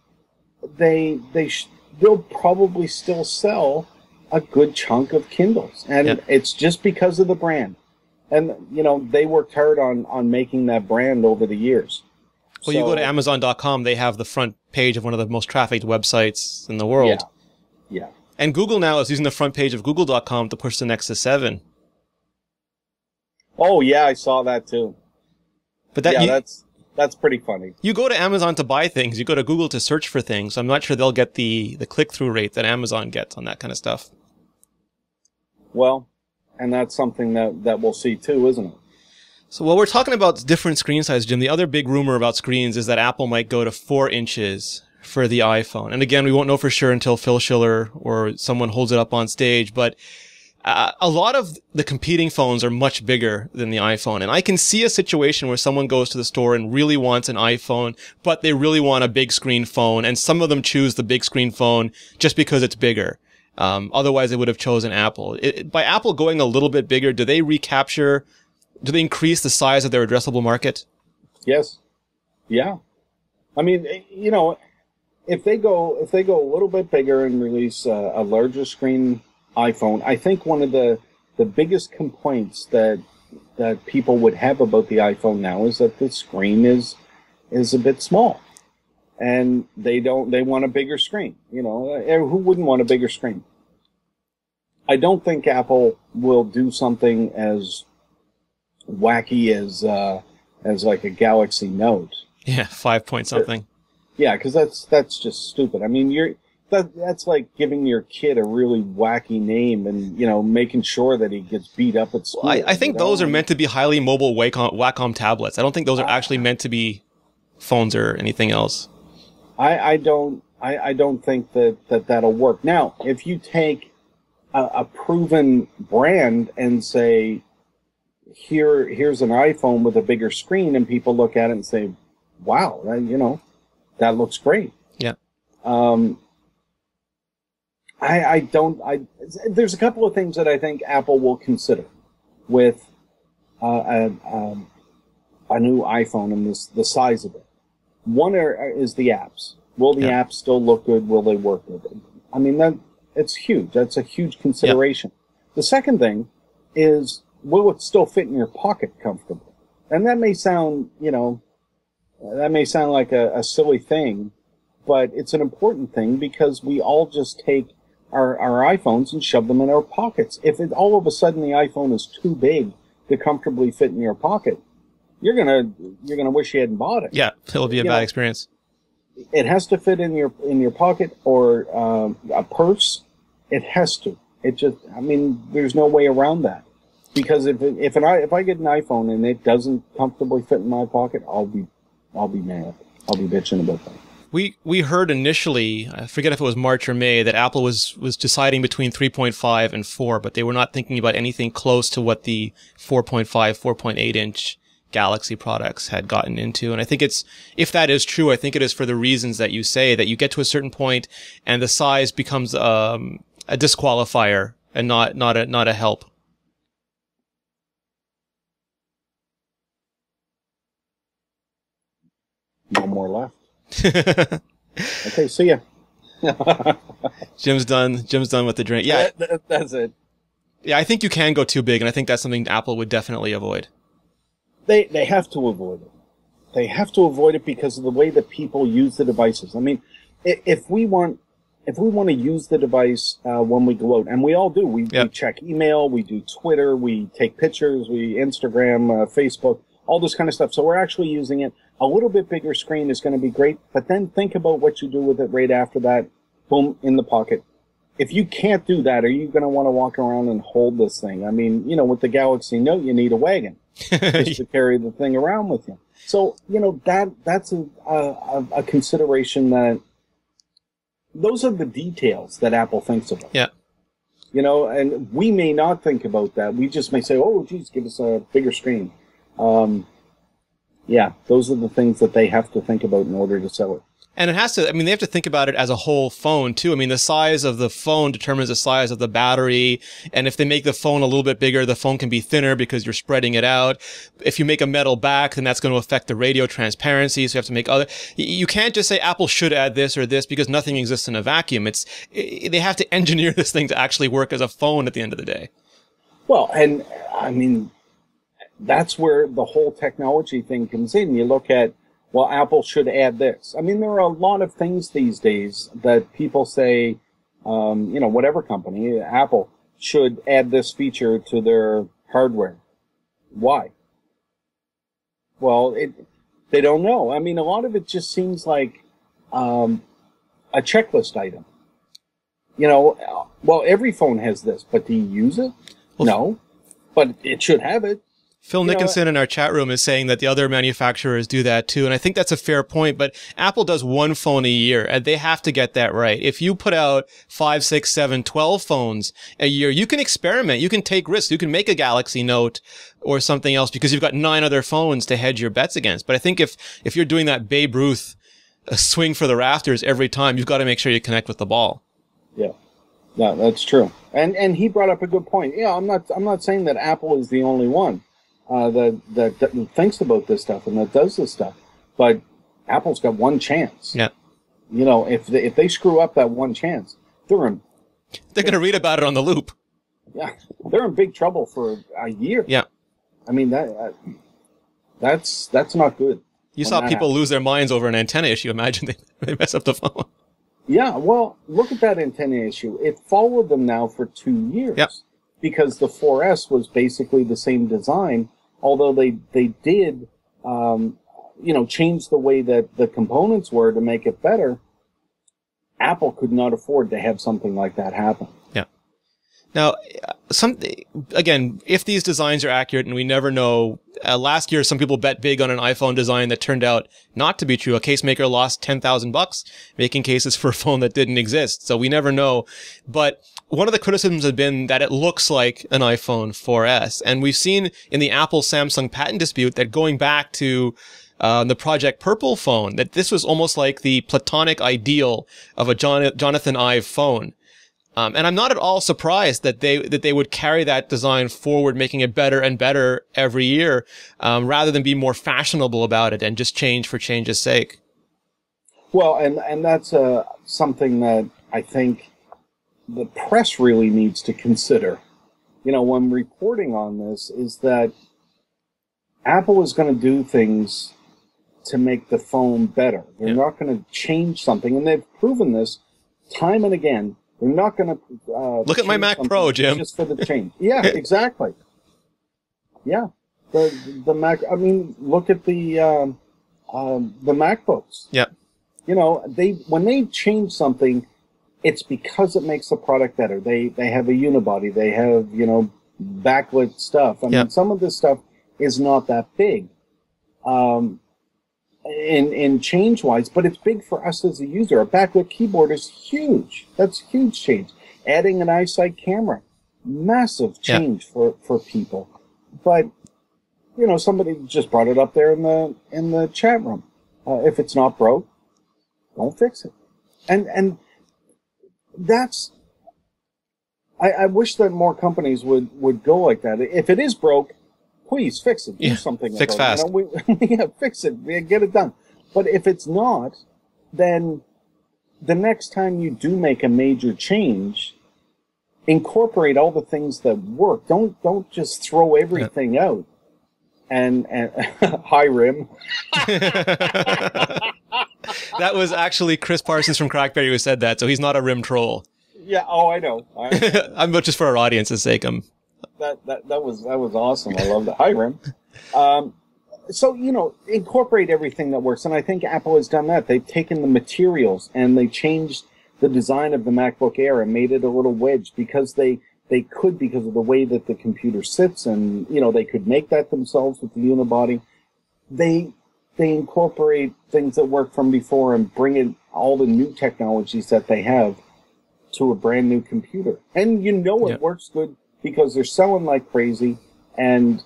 Speaker 2: they'll probably still sell a good chunk of Kindles, and it's just because of the brand. And they worked hard on making that brand over the years.
Speaker 1: Well, you go to Amazon.com, they have the front page of one of the most trafficked websites in the world.
Speaker 2: Yeah.
Speaker 1: And Google now is using the front page of Google.com to push the Nexus 7.
Speaker 2: Oh yeah, I saw that too.
Speaker 1: But
Speaker 2: that's pretty funny.
Speaker 1: You go to Amazon to buy things. You go to Google to search for things. I'm not sure they'll get the click-through rate that Amazon gets on that kind of stuff.
Speaker 2: Well, and that's something that we'll see too, isn't it?
Speaker 1: So while we're talking about different screen size, Jim, the other big rumor about screens is that Apple might go to 4 inches for the iPhone. And again, we won't know for sure until Phil Schiller or someone holds it up on stage, but a lot of the competing phones are much bigger than the iPhone. And I can see a situation where someone goes to the store and really wants an iPhone, but they really want a big screen phone. And some of them choose the big screen phone just because it's bigger. Otherwise, they would have chosen Apple. By Apple going a little bit bigger, do they increase the size of their addressable market?
Speaker 2: Yes. Yeah. I mean, if they go a little bit bigger and release a larger screen iPhone, I think one of the biggest complaints that people would have about the iPhone now is that the screen is a bit small, and they want a bigger screen. Who wouldn't want a bigger screen? I don't think Apple will do something as wacky as like a Galaxy Note.
Speaker 1: Yeah, 5 point something.
Speaker 2: Yeah, because that's just stupid. I mean, that's like giving your kid a really wacky name and making sure that he gets beat up at school.
Speaker 1: Well, I think those are meant to be highly mobile Wacom tablets. I don't think those are actually meant to be phones or anything else. I don't think that'll work. Now, if you take a proven brand and say, here's an iPhone with a bigger screen, and people look at it and say, wow, that looks great. Yeah.
Speaker 2: There's a couple of things that I think Apple will consider with a new iPhone and the size of it. One is the apps. Will the apps still look good? Will they work good? I mean, it's huge. That's a huge consideration. The second thing is, will it still fit in your pocket comfortably? And that may sound, like a silly thing, but it's an important thing because we all just take our iPhones and shove them in our pockets. If all of a sudden the iPhone is too big to comfortably fit in your pocket, you're gonna wish you hadn't bought it.
Speaker 1: Yeah, it'll be a bad experience.
Speaker 2: It has to fit in your pocket or a purse. It has to. There's no way around that. Because if I get an iPhone and it doesn't comfortably fit in my pocket, I'll be mad. I'll be bitching about that.
Speaker 1: We heard initially, I forget if it was March or May, that Apple was deciding between 3.5 and 4, but they were not thinking about anything close to what the 4.5, 4.8 inch Galaxy products had gotten into. And I think if that is true, I think it is for the reasons that you say, that you get to a certain point and the size becomes a disqualifier and not a help.
Speaker 2: No more left. Okay, see ya.
Speaker 1: Jim's done with the drink. Yeah,
Speaker 2: that's it.
Speaker 1: Yeah, I think you can go too big, and I think that's something Apple would definitely avoid.
Speaker 2: They have to avoid it. They have to avoid it because of the way that people use the devices. I mean, if we want to use the device when we go out, and we all do, we check email, we do Twitter, we take pictures, we Instagram, Facebook, all this kind of stuff. So we're actually using it. A little bit bigger screen is going to be great, but then think about what you do with it right after that. Boom, in the pocket. If you can't do that, are you going to want to walk around and hold this thing? I mean, with the Galaxy Note, you need a wagon just to carry the thing around with you. So, that's a consideration that those are the details that Apple thinks about.
Speaker 1: Yeah.
Speaker 2: And we may not think about that. We just may say, oh, geez, give us a bigger screen. Yeah, those are the things that they have to think about in order to sell it.
Speaker 1: And it has to, I mean, they have to think about it as a whole phone too. I mean, the size of the phone determines the size of the battery. And if they make the phone a little bit bigger, the phone can be thinner because you're spreading it out. If you make a metal back, then that's going to affect the radio transparency. So you have to make other, you can't just say Apple should add this or this because nothing exists in a vacuum. They have to engineer this thing to actually work as a phone at the end of the day.
Speaker 2: Well, and I mean, that's where the whole technology thing comes in. You look at, well, Apple should add this. I mean, there are a lot of things these days that people say, whatever company, Apple, should add this feature to their hardware. Why? Well, they don't know. I mean, a lot of it just seems like a checklist item. Well, every phone has this, but do you use it? Well, no, but it should have it.
Speaker 1: Phil Nickinson in our chat room is saying that the other manufacturers do that too. And I think that's a fair point, but Apple does one phone a year and they have to get that right. If you put out 5, 6, 7, 12 phones a year, you can experiment. You can take risks. You can make a Galaxy Note or something else because you've got 9 other phones to hedge your bets against. But I think if you're doing that Babe Ruth swing for the rafters every time, you've got to make sure you connect with the ball.
Speaker 2: Yeah. Yeah, that's true. And he brought up a good point. Yeah, I'm not saying that Apple is the only one that thinks about this stuff and that does this stuff, but Apple's got one chance.
Speaker 1: Yeah.
Speaker 2: If they screw up that one chance, they're going
Speaker 1: to read about it on the Loop.
Speaker 2: Yeah, they're in big trouble for a year.
Speaker 1: Yeah.
Speaker 2: I mean that's not good.
Speaker 1: You saw people lose their minds over an antenna issue. Imagine they mess up the phone.
Speaker 2: Yeah, well, look at that antenna issue. It followed them now for 2 years.
Speaker 1: Yep.
Speaker 2: Because the 4S was basically the same design, although they did, change the way that the components were to make it better. Apple could not afford to have something like that happen.
Speaker 1: Yeah. Now, again, if these designs are accurate, and we never know, last year some people bet big on an iPhone design that turned out not to be true. A case maker lost $10,000 making cases for a phone that didn't exist. So we never know. But one of the criticisms has been that it looks like an iPhone 4S. And we've seen in the Apple-Samsung patent dispute that going back to the Project Purple phone, that this was almost like the platonic ideal of a Jonathan Ive phone. And I'm not at all surprised that they would carry that design forward, making it better and better every year, rather than be more fashionable about it and just change for change's sake.
Speaker 2: Well, and that's something that I think the press really needs to consider, when reporting on this, is that Apple is going to do things to make the phone better. They're not going to change something, and they've proven this time and again. They're not going to
Speaker 1: look at my Mac Pro, Jim.
Speaker 2: Just for the change. Yeah, exactly. Yeah, the Mac. I mean, look at the MacBooks.
Speaker 1: Yeah.
Speaker 2: When they change something, it's because it makes the product better. They have a unibody. They have backlit stuff. I mean, some of this stuff is not that big. In change-wise, but it's big for us as a user. A backlit keyboard is huge. That's a huge change. Adding an iSight camera, massive change for people. But, somebody just brought it up there in the chat room. If it's not broke, don't fix it. And that's, I wish that more companies would go like that. If it is broke, please fix it. Do something.
Speaker 1: Fix fast.
Speaker 2: Fix it. Get it done. But if it's not, then the next time you do make a major change, incorporate all the things that work. Don't just throw everything out. And hi, Rim.
Speaker 1: That was actually Chris Parsons from Crackberry who said that, so he's not a Rim troll.
Speaker 2: Yeah. Oh, I know.
Speaker 1: I'm just for our audience's sake.
Speaker 2: That was awesome. I love that. Hi, Rim. So, incorporate everything that works. And I think Apple has done that. They've taken the materials and they changed the design of the MacBook Air and made it a little wedge because they could, because of the way that the computer sits, and, they could make that themselves with the unibody. They incorporate things that work from before and bring in all the new technologies that they have to a brand new computer. And it works good because they're selling like crazy, and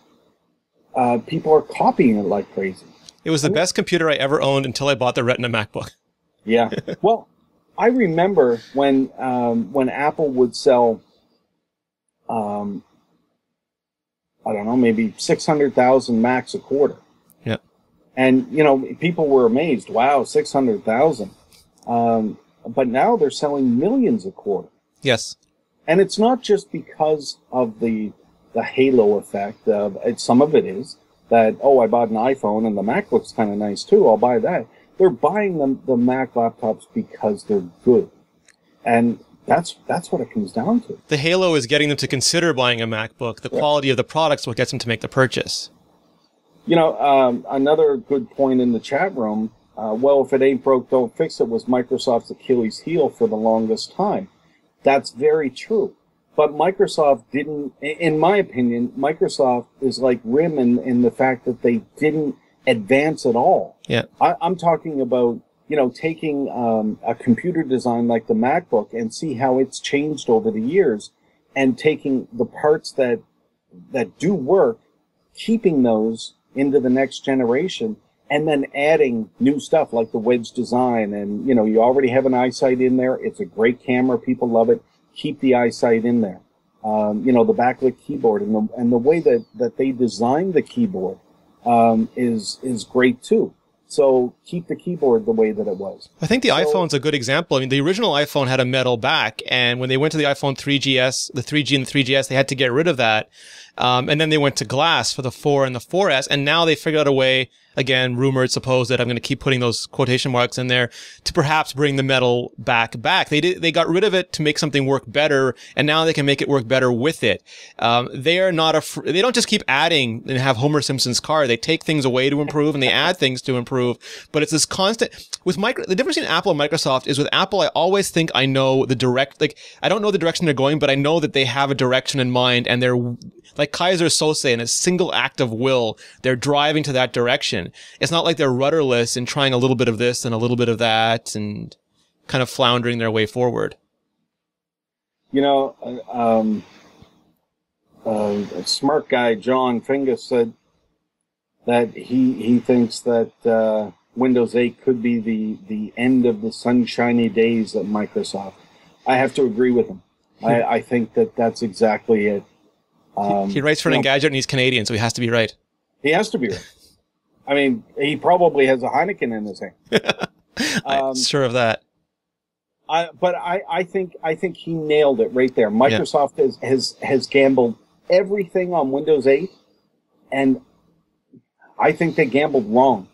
Speaker 2: people are copying it like crazy.
Speaker 1: It was the best computer I ever owned until I bought the Retina MacBook.
Speaker 2: Yeah. Well, I remember when Apple would sell, I don't know, maybe 600,000 Macs a quarter.
Speaker 1: Yeah.
Speaker 2: And, you know, people were amazed. Wow, 600,000. But now they're selling millions a quarter.
Speaker 1: Yes.
Speaker 2: And it's not just because of the halo effect. Some of it is that, oh, I bought an iPhone and the Mac looks kind of nice too. I'll buy that. They're buying the Mac laptops because they're good. And that's what it comes down to.
Speaker 1: The halo is getting them to consider buying a MacBook. The quality of the product's what gets them to make the purchase.
Speaker 2: You know, another good point in the chat room, well, if it ain't broke, don't fix it, was Microsoft's Achilles heel for the longest time. That's very true. But Microsoft didn't, in my opinion, Microsoft is like RIM in the fact that they didn't advance at all.
Speaker 1: Yeah.
Speaker 2: I'm talking about, you know, taking a computer design like the MacBook and see how it's changed over the years, and taking the parts that do work, keeping those into the next generation, and then adding new stuff like the wedge design. And, you know, you already have an iSight in there. It's a great camera. People love it. Keep the iSight in there. You know, the backlit keyboard and the way that they designed the keyboard is great too. So keep the keyboard the way that it was.
Speaker 1: I think the iPhone's a good example. I mean, the original iPhone had a metal back, and when they went to the iPhone 3GS, the 3G and the 3GS, they had to get rid of that. And then they went to glass for the 4 and the 4S, and now they figured out a way, again, rumored, supposed, that I'm going to keep putting those quotation marks in there, to perhaps bring the metal back. They got rid of it to make something work better, and now they can make it work better with it. They are not they don't just keep adding and have Homer Simpson's car. They take things away to improve, and they add things to improve. But it's this constant, the difference between Apple and Microsoft is, with Apple, I always think I know I don't know the direction they're going, but I know that they have a direction in mind, and they're, like Kaiser Sose, in a single act of will, they're driving to that direction. It's not like they're rudderless and trying a little bit of this and a little bit of that and kind of floundering their way forward.
Speaker 2: You know, a smart guy, John Fingus, said that he thinks that Windows 8 could be the end of the sunshiny days at Microsoft. I have to agree with him. I think that's exactly it.
Speaker 1: He writes for Engadget, and he's Canadian, so he has to be right.
Speaker 2: He has to be right. I mean, he probably has a Heineken in his hand.
Speaker 1: I'm sure of that.
Speaker 2: But I think he nailed it right there. Microsoft has gambled everything on Windows 8, and I think they gambled wrong.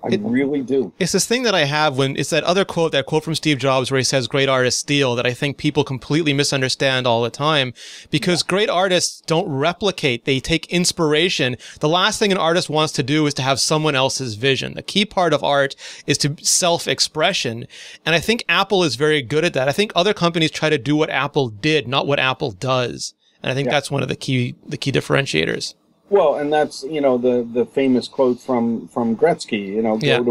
Speaker 2: I really do.
Speaker 1: It's this thing that I have when it's that other quote, from Steve Jobs where he says, "Great artists steal," that I think people completely misunderstand all the time, because great artists don't replicate. They take inspiration. The last thing an artist wants to do is to have someone else's vision. The key part of art is to self-expression. And I think Apple is very good at that. I think other companies try to do what Apple did, not what Apple does. And I think that's one of the key differentiators.
Speaker 2: Well, and that's, you know, the famous quote from Gretzky, you know, go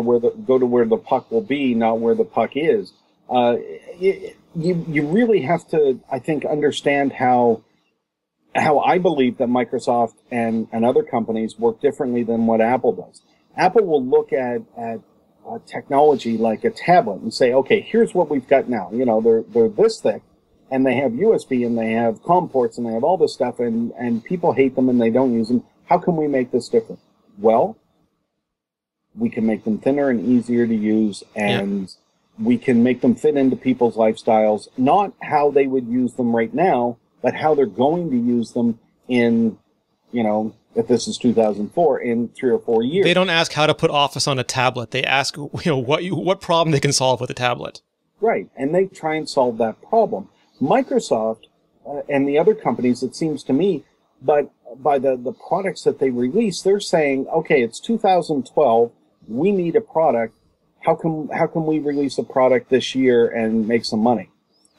Speaker 2: to where the puck will be, not where the puck is. You really have to, I think, understand how I believe that Microsoft and other companies work differently than what Apple does. Apple will look at technology like a tablet and say, okay, here's what we've got now. You know, they're this thick, and they have USB, and they have COM ports, and they have all this stuff, and people hate them and they don't use them. How can we make this different? Well, we can make them thinner and easier to use, and we can make them fit into people's lifestyles, not how they would use them right now, but how they're going to use them in, you know, if this is 2004, in 3 or 4 years.
Speaker 1: They don't ask how to put Office on a tablet. They ask, you know, what problem they can solve with a tablet.
Speaker 2: Right, and they try and solve that problem. Microsoft and the other companies, it seems to me, but by the products that they release, they're saying, okay, it's 2012, we need a product. How can we release a product this year and make some money?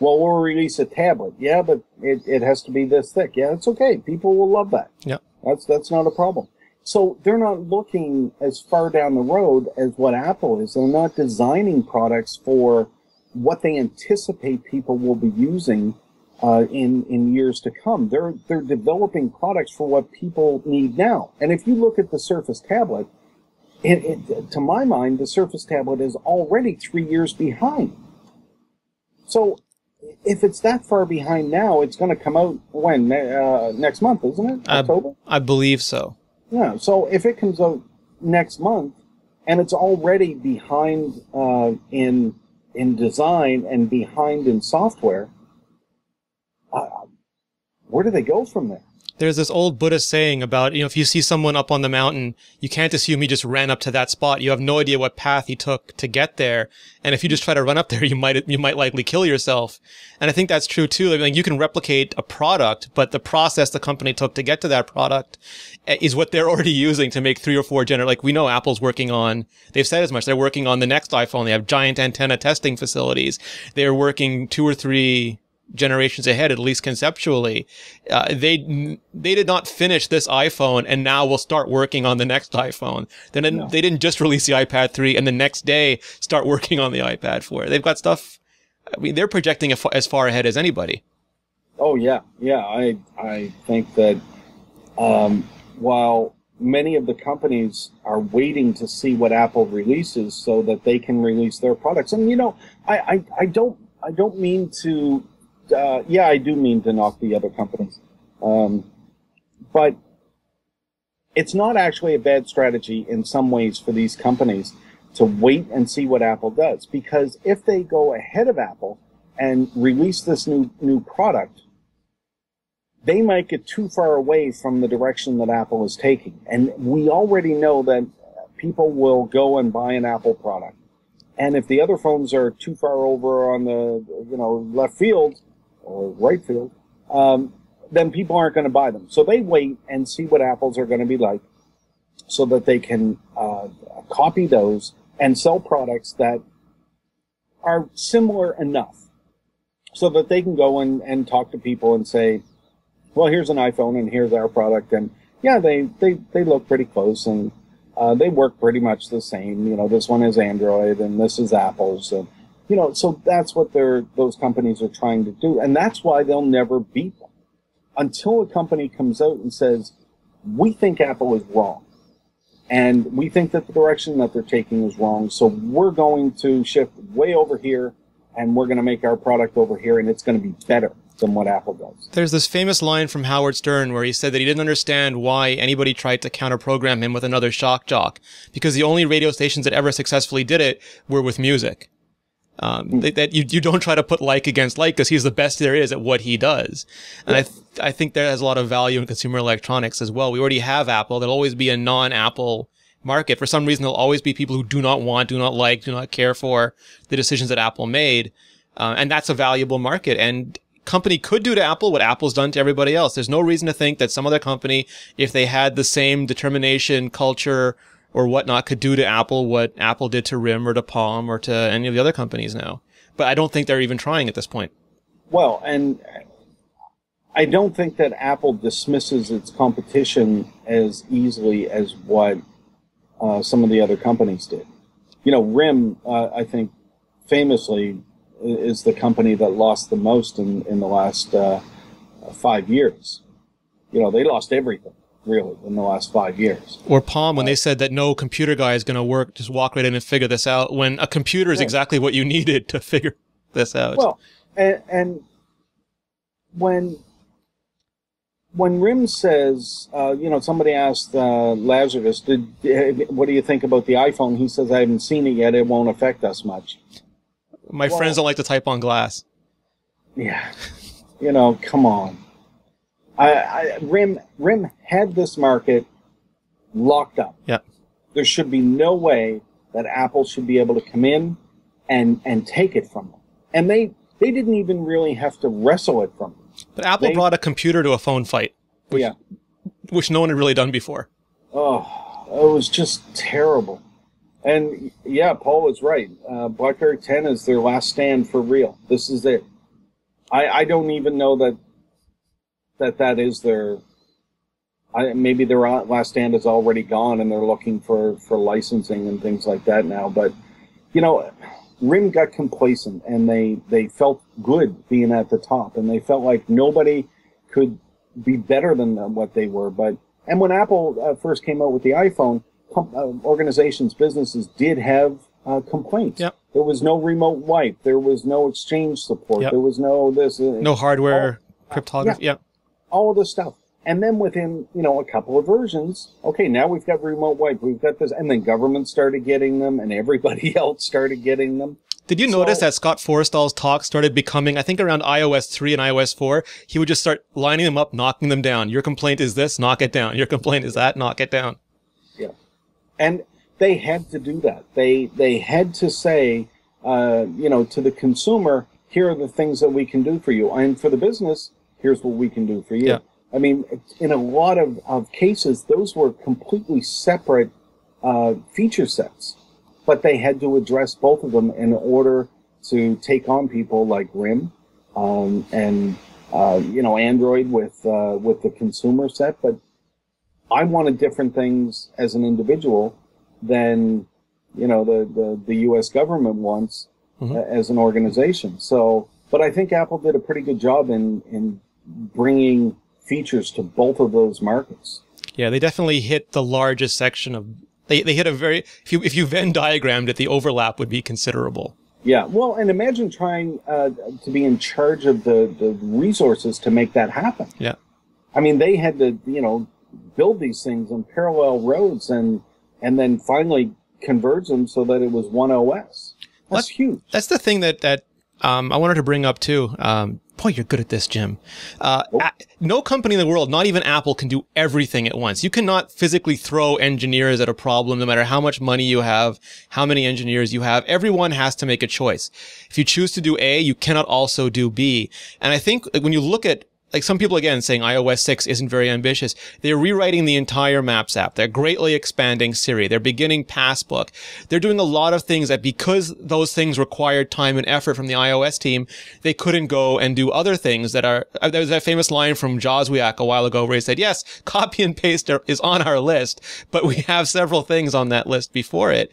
Speaker 2: Well, we'll release a tablet. Yeah, but it has to be this thick. Yeah, it's okay. People will love that.
Speaker 1: Yeah.
Speaker 2: That's not a problem. So they're not looking as far down the road as what Apple is. They're not designing products for what they anticipate people will be using in years to come. They're developing products for what people need now. And if you look at the Surface tablet, to my mind, the Surface tablet is already 3 years behind. So if it's that far behind now, it's going to come out when? Next month, isn't it? October?
Speaker 1: I believe so.
Speaker 2: Yeah, so if it comes out next month and it's already behind in design and behind in software, where do they go from there?
Speaker 1: There's this old Buddhist saying about, if you see someone up on the mountain, you can't assume he just ran up to that spot. You have no idea what path he took to get there. And if you just try to run up there, you might likely kill yourself. And I think that's true too. I mean, you can replicate a product, but the process the company took to get to that product is what they're already using to make 3 or 4 like we know Apple's working on, they've said as much, they're working on the next iPhone. They have giant antenna testing facilities. They're working 2 or 3 generations ahead, at least conceptually. They did not finish this iPhone and now will start working on the next iPhone. They didn't just release the iPad 3 and the next day start working on the iPad 4. They've got stuff. I mean, they're projecting as far ahead as anybody.
Speaker 2: Oh yeah, I think that while many of the companies are waiting to see what Apple releases so that they can release their products, and I don't mean to. I do mean to knock the other companies. But it's not actually a bad strategy in some ways for these companies to wait and see what Apple does. Because if they go ahead of Apple and release this new product, they might get too far away from the direction that Apple is taking. And we already know that people will go and buy an Apple product. And if the other phones are too far over on the left field, or right field, then people aren't going to buy them. So they wait and see what Apples are going to be like so that they can copy those and sell products that are similar enough so that they can go and talk to people and say, well, here's an iPhone and here's our product. And yeah, they look pretty close and they work pretty much the same. This one is Android and this is Apple's. And, so that's what those companies are trying to do. And that's why they'll never beat them. Until a company comes out and says, we think Apple is wrong. And we think that the direction that they're taking is wrong. So we're going to shift way over here and we're going to make our product over here and it's going to be better than what Apple does.
Speaker 1: There's this famous line from Howard Stern where he said that he didn't understand why anybody tried to counter-program him with another shock jock. Because the only radio stations that ever successfully did it were with music. That you don't try to put like against like because he's the best there is at what he does. And I think there has a lot of value in consumer electronics as well. We already have Apple. There'll always be a non-Apple market. For some reason, there'll always be people who do not want, do not like, do not care for the decisions that Apple made. And that's a valuable market. And company could do to Apple what Apple's done to everybody else. There's no reason to think that some other company, if they had the same determination, culture, or whatnot, could do to Apple what Apple did to RIM or to Palm or to any of the other companies now. But I don't think they're even trying at this point.
Speaker 2: Well, and I don't think that Apple dismisses its competition as easily as what some of the other companies did. RIM, I think, famously is the company that lost the most in the last 5 years. They lost everything, really, in the last 5 years.
Speaker 1: Or Palm, when they said that no computer guy is going to work, just walk right in and figure this out, when a computer is exactly what you needed to figure this out.
Speaker 2: Well, and when RIM says, somebody asked Lazarus, what do you think about the iPhone? He says, I haven't seen it yet. It won't affect us much.
Speaker 1: My friends don't like to type on glass.
Speaker 2: Yeah. Come on. RIM had this market locked up.
Speaker 1: Yeah.
Speaker 2: There should be no way that Apple should be able to come in and take it from them. And they didn't even really have to wrestle it from them.
Speaker 1: But Apple brought a computer to a phone fight. Which no one had really done before.
Speaker 2: Oh, it was just terrible. And yeah, Paul is right. BlackBerry 10 is their last stand for real. This is it. I don't even know that is their... maybe their last stand is already gone and they're looking for licensing and things like that now. But, RIM got complacent and they felt good being at the top and they felt like nobody could be better than what they were. And when Apple first came out with the iPhone, organizations, businesses did have complaints.
Speaker 1: Yep.
Speaker 2: There was no remote wipe. There was no exchange support.
Speaker 1: Yep.
Speaker 2: There was no this.
Speaker 1: No hardware cryptography.
Speaker 2: Yeah. All of this stuff. And then within, a couple of versions, okay, now we've got remote wipe. We've got this. And then government started getting them and everybody else started getting them.
Speaker 1: Did you notice that Scott Forstall's talk started becoming, I think around iOS 3 and iOS 4, he would just start lining them up, knocking them down. Your complaint is this, knock it down. Your complaint is that, knock it down.
Speaker 2: Yeah. And they had to do that. They had to say, to the consumer, here are the things that we can do for you. And for the business, here's what we can do for you.
Speaker 1: Yeah.
Speaker 2: I mean, in a lot of cases, those were completely separate feature sets. But they had to address both of them in order to take on people like RIM and Android with the consumer set. But I wanted different things as an individual than the U.S. government wants as an organization. So, but I think Apple did a pretty good job in bringing features to both of those markets.
Speaker 1: Yeah, they definitely hit the largest section of. They hit a very, if you Venn diagrammed it, the overlap would be considerable. Yeah,
Speaker 2: well, and imagine trying to be in charge of the resources to make that happen.
Speaker 1: Yeah.
Speaker 2: I mean, they had to, build these things on parallel roads and then finally converge them so that it was one OS. That's huge.
Speaker 1: That's the thing that I wanted to bring up too. Boy, you're good at this, Jim. No company in the world, not even Apple, can do everything at once. You cannot physically throw engineers at a problem, no matter how much money you have, how many engineers you have. Everyone has to make a choice. If you choose to do A, you cannot also do B. And I think when you look at, like some people again saying iOS 6 isn't very ambitious. They're rewriting the entire Maps app. They're greatly expanding Siri. They're beginning Passbook. They're doing a lot of things that because those things required time and effort from the iOS team, they couldn't go and do other things that are, there was that famous line from Joswiak a while ago where he said, yes, copy and paste is on our list, but we have several things on that list before it.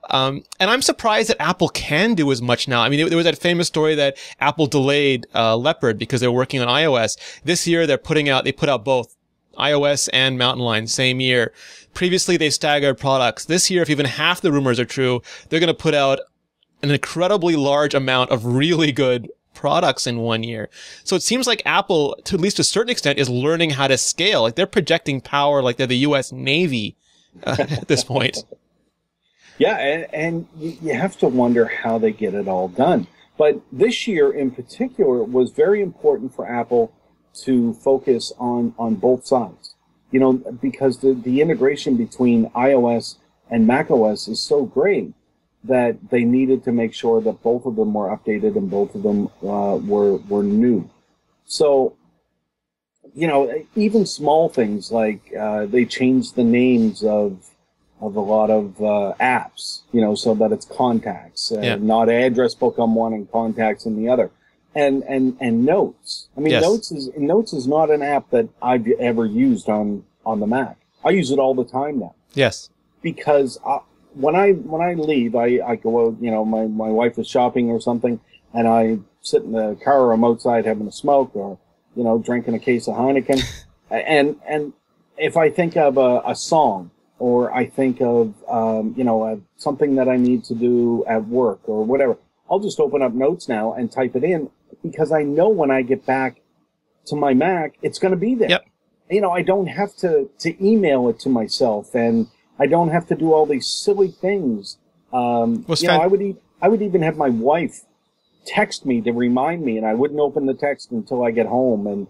Speaker 1: And I'm surprised that Apple can do as much now. I mean, there was that famous story that Apple delayed Leopard because they're working on iOS. This year, they put out both iOS and Mountain Lion same year. Previously, they staggered products. This year, if even half the rumors are true, they're going to put out an incredibly large amount of really good products in 1 year. So it seems like Apple, to at least a certain extent, is learning how to scale. Like they're projecting power like they're the U.S. Navy at this point.
Speaker 2: Yeah, and you have to wonder how they get it all done. But this year in particular was very important for Apple to focus on both sides. Because the integration between iOS and macOS is so great that they needed to make sure that both of them were updated and both of them were new. So, even small things like they changed the names of a lot of apps, so that it's contacts, not address book on one and contacts in the other. And Notes. I mean,
Speaker 1: yes.
Speaker 2: Notes is not an app that I've ever used on the Mac. I use it all the time now.
Speaker 1: Yes.
Speaker 2: Because when I leave, I go out, my wife is shopping or something, and I sit in the car or I'm outside having a smoke or, drinking a case of Heineken. and if I think of a song, or I think of, something that I need to do at work or whatever, I'll just open up Notes now and type it in because I know when I get back to my Mac, it's going to be there.
Speaker 1: Yep.
Speaker 2: I don't have to email it to myself, and I don't have to do all these silly things. I would even have my wife text me to remind me, and I wouldn't open the text until I get home, and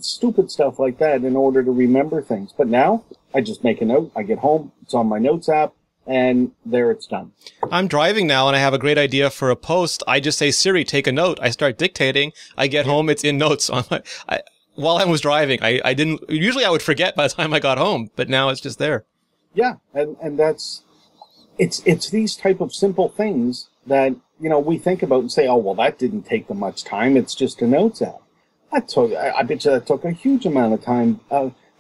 Speaker 2: stupid stuff like that in order to remember things. But now I just make a note. I get home, it's on my Notes app, and there it's done. I'm
Speaker 1: driving now and I have a great idea for a post. I just say, Siri, take a note. I start dictating. I get home, it's in Notes on my, while I was driving. I didn't, usually I would forget by the time I got home, but now it's just there.
Speaker 2: Yeah. And it's these type of simple things that, we think about and say, oh, well, that didn't take them much time. It's just a Notes app. I bet you that took a huge amount of time.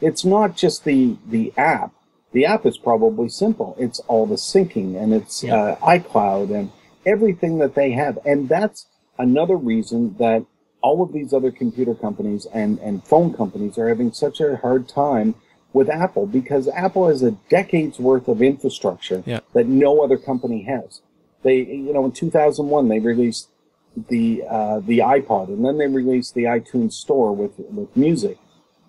Speaker 2: It's not just the app. The app is probably simple. It's all the syncing and it's iCloud and everything that they have. And that's another reason that all of these other computer companies and phone companies are having such a hard time with Apple, because Apple has a decade's worth of infrastructure that no other company has. They, in 2001, they released the iPod, and then they released the iTunes Store with music,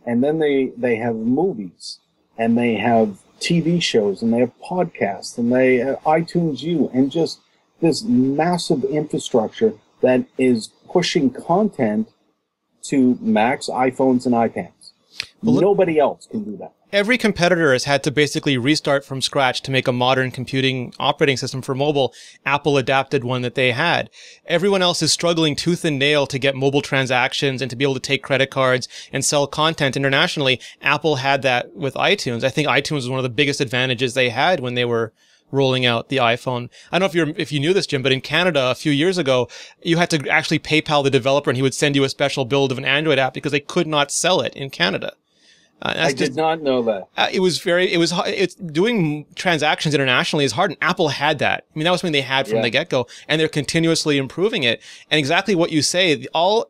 Speaker 2: and then they have movies, and they have TV shows, and they have podcasts, and they have iTunes U, and just this massive infrastructure that is pushing content to Macs, iPhones, and iPads. Well, nobody else can do that.
Speaker 1: Every competitor has had to basically restart from scratch to make a modern computing operating system for mobile. Apple adapted one that they had. Everyone else is struggling tooth and nail to get mobile transactions and to be able to take credit cards and sell content internationally. Apple had that with iTunes. I think iTunes was one of the biggest advantages they had when they were rolling out the iPhone. I don't know if you knew this, Jim, but in Canada a few years ago, you had to actually PayPal the developer and he would send you a special build of an Android app because they could not sell it in Canada.
Speaker 2: I did not know that.
Speaker 1: It's doing transactions internationally is hard, and Apple had that. I mean, that was something they had from the get-go, and they're continuously improving it. And exactly what you say,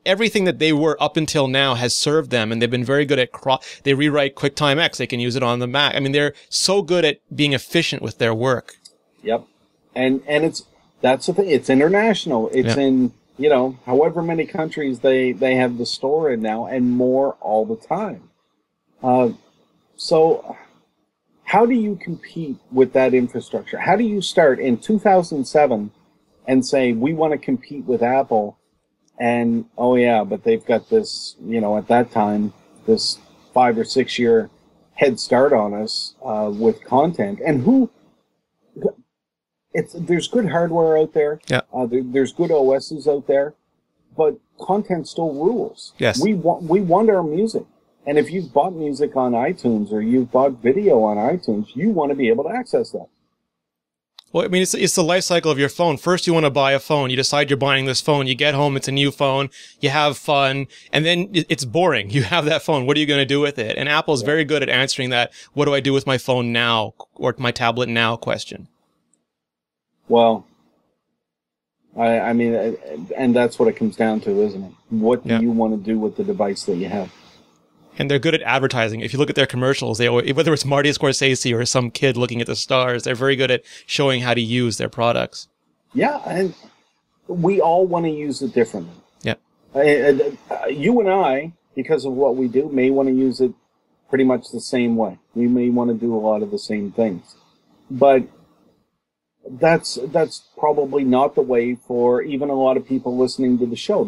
Speaker 1: everything that they were up until now has served them, and they've been very good at they rewrite QuickTime X. They can use it on the Mac. I mean, they're so good at being efficient with their work.
Speaker 2: Yep. And that's the thing. It's international. It's in, however many countries they have the store in now, and more all the time. So how do you compete with that infrastructure? How do you start in 2007 and say, we want to compete with Apple? And, but they've got this, at that time, this 5 or 6 year head start on us, with content. And there's good hardware out there. Yeah. There's good OSs out there, but content still rules.
Speaker 1: Yes.
Speaker 2: We want our music. And if you've bought music on iTunes or you've bought video on iTunes, you want to be able to access that.
Speaker 1: Well, I mean, it's the life cycle of your phone. First, you want to buy a phone. You decide you're buying this phone. You get home, it's a new phone. You have fun, and then it's boring. You have that phone. What are you going to do with it? And Apple's very good at answering that, what do I do with my phone now, or my tablet now question.
Speaker 2: Well, I mean, and that's what it comes down to, isn't it? What do you want to do with the device that you have?
Speaker 1: And they're good at advertising. If you look at their commercials, whether it's Marty Scorsese or some kid looking at the stars, they're very good at showing how to use their products.
Speaker 2: Yeah, and we all want to use it differently.
Speaker 1: Yeah.
Speaker 2: You and I, because of what we do, may want to use it pretty much the same way. We may want to do a lot of the same things. But that's probably not the way for even a lot of people listening to the show.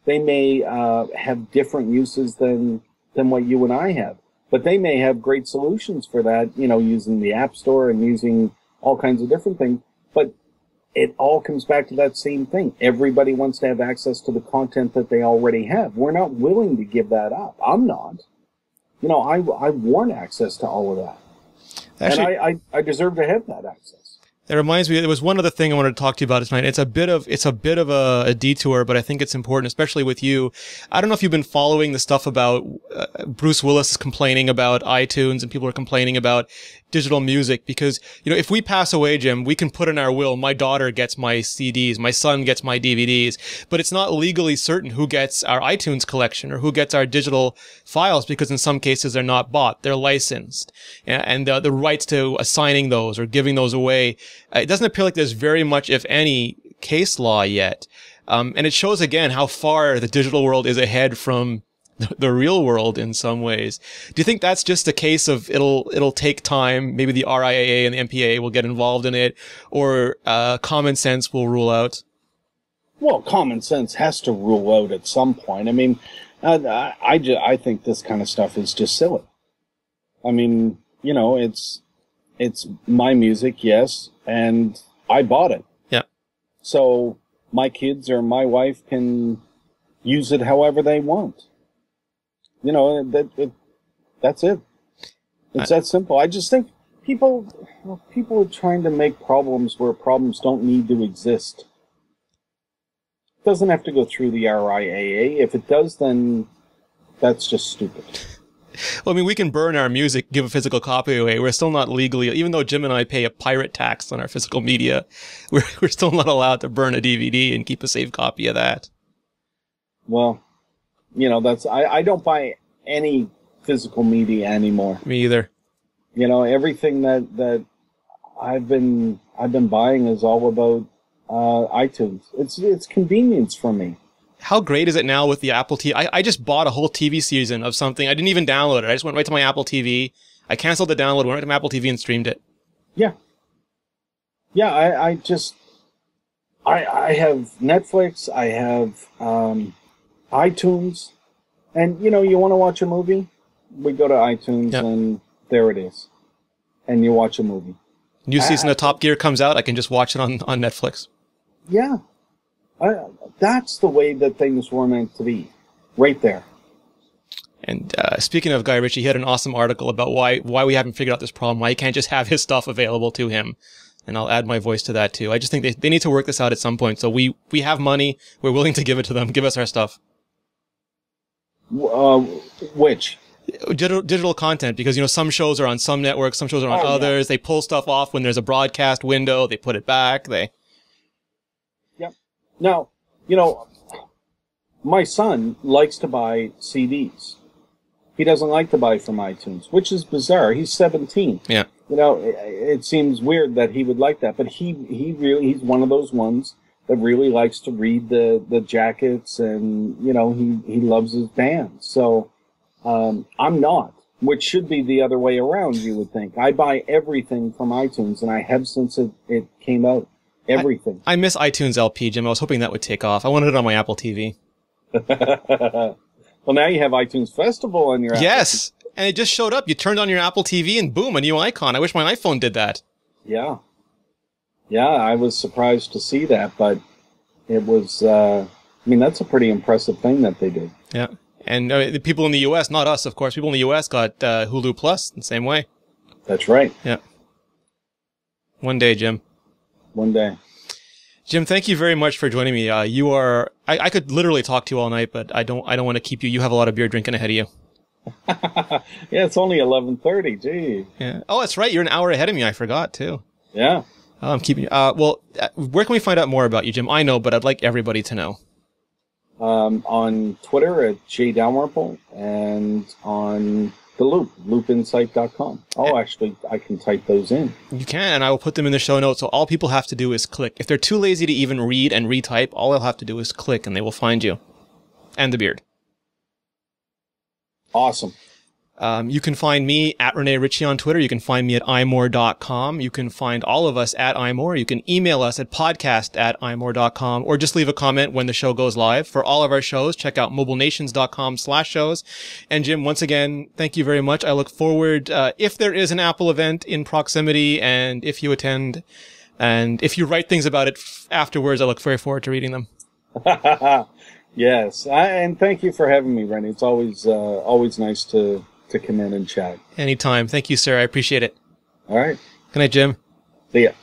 Speaker 2: They may have different uses than what you and I have. But they may have great solutions for that, using the App Store and using all kinds of different things. But it all comes back to that same thing. Everybody wants to have access to the content that they already have. We're not willing to give that up. I'm not. I want access to all of that. Actually, and I deserve to have that access.
Speaker 1: That reminds me, there was one other thing I wanted to talk to you about tonight. It's a bit of a detour, but I think it's important, especially with you. I don't know if you've been following the stuff about Bruce Willis is complaining about iTunes and people are complaining about digital music because, if we pass away, Jim, we can put in our will, my daughter gets my CDs, my son gets my DVDs, but it's not legally certain who gets our iTunes collection or who gets our digital files because in some cases they're not bought, they're licensed. And the rights to assigning those or giving those away, it doesn't appear like there's very much, if any, case law yet. And it shows again how far the digital world is ahead from the real world in some ways. Do you think that's just a case of it'll take time? Maybe the RIAA and the MPAA will get involved in it, or common sense will rule out?
Speaker 2: Well, common sense has to rule out at some point. I mean, I think this kind of stuff is just silly. I mean, it's my music, yes, and I bought it.
Speaker 1: Yeah.
Speaker 2: So my kids or my wife can use it however they want. That's it. It's that simple. I just think people are trying to make problems where problems don't need to exist. It doesn't have to go through the RIAA. If it does, then that's just stupid.
Speaker 1: Well, I mean, we can burn our music, give a physical copy away. We're still not legally, even though Jim and I pay a pirate tax on our physical media, we're still not allowed to burn a DVD and keep a safe copy of that.
Speaker 2: Well, I don't buy any physical media anymore.
Speaker 1: Me either.
Speaker 2: You know, everything that I've been buying is all about iTunes. It's convenience for me.
Speaker 1: How great is it now with the Apple TV? I just bought a whole TV season of something. I didn't even download it. I just went right to my Apple TV. I canceled the download, went right to my Apple TV and streamed it.
Speaker 2: Yeah. Yeah, I have Netflix, I have iTunes, and, you know, you want to watch a movie? We go to iTunes, and there it is. And you watch a movie.
Speaker 1: New season of Top Gear comes out, I can just watch it on Netflix.
Speaker 2: Yeah. That's the way that things were meant to be. Right there.
Speaker 1: And speaking of Guy Ritchie, he had an awesome article about why we haven't figured out this problem, why he can't just have his stuff available to him. And I'll add my voice to that too. I just think they need to work this out at some point. So we have money, we're willing to give it to them. Give us our stuff.
Speaker 2: Which?
Speaker 1: Digital content, because, you know, some shows are on some networks, some shows are on others. Yeah. They pull stuff off when there's a broadcast window, they put it back,
Speaker 2: Yep. Now, you know, my son likes to buy CDs. He doesn't like to buy from iTunes, which is bizarre. He's 17.
Speaker 1: Yeah.
Speaker 2: You know, it seems weird that he would like that, but he's one of those ones that really likes to read the jackets, and, you know, he loves his band. So, I'm not, which should be the other way around, you would think. I buy everything from iTunes, and I have since it came out. Everything.
Speaker 1: I miss iTunes LP, Jim. I was hoping that would take off. I wanted it on my Apple TV.
Speaker 2: Well, now you have iTunes Festival on your Apple.
Speaker 1: Yes, and it just showed up. You turned on your Apple TV and boom, a new icon. I wish my iPhone did that.
Speaker 2: Yeah. Yeah, I was surprised to see that, but it was, I mean, that's a pretty impressive thing that they did.
Speaker 1: Yeah, and the people in the U.S., not us, of course, people in the U.S. got Hulu Plus the same way.
Speaker 2: That's right.
Speaker 1: Yeah. One day, Jim.
Speaker 2: One day.
Speaker 1: Jim, thank you very much for joining me. You are, I could literally talk to you all night, but I don't want to keep you. You have a lot of beer drinking ahead of you.
Speaker 2: Yeah, it's only 11:30. Gee.
Speaker 1: Yeah. Oh, that's right. You're an hour ahead of me. I forgot too.
Speaker 2: Yeah.
Speaker 1: I'm keeping you. Well, where can we find out more about you, Jim? I know, but I'd like everybody to know.
Speaker 2: On Twitter at J Dalrymple, and on the loopinsight.com. Oh, actually, I can type those in.
Speaker 1: You can, and I will put them in the show notes. So all people have to do is click. If they're too lazy to even read and retype, all they'll have to do is click, and they will find you. And the beard.
Speaker 2: Awesome.
Speaker 1: You can find me at Rene Ritchie on Twitter. You can find me at iMore.com. You can find all of us at iMore. You can email us at podcast@imore.com, or just leave a comment when the show goes live. For all of our shows, check out mobilenations.com/shows. And Jim, once again, thank you very much. I look forward, if there is an Apple event in proximity, and if you attend, and if you write things about it afterwards, I look very forward to reading them.
Speaker 2: Yes. And thank you for having me, Rene. It's always nice to come in and chat.
Speaker 1: Anytime. Thank you, sir. I appreciate it.
Speaker 2: All right.
Speaker 1: Good night, Jim.
Speaker 2: See ya.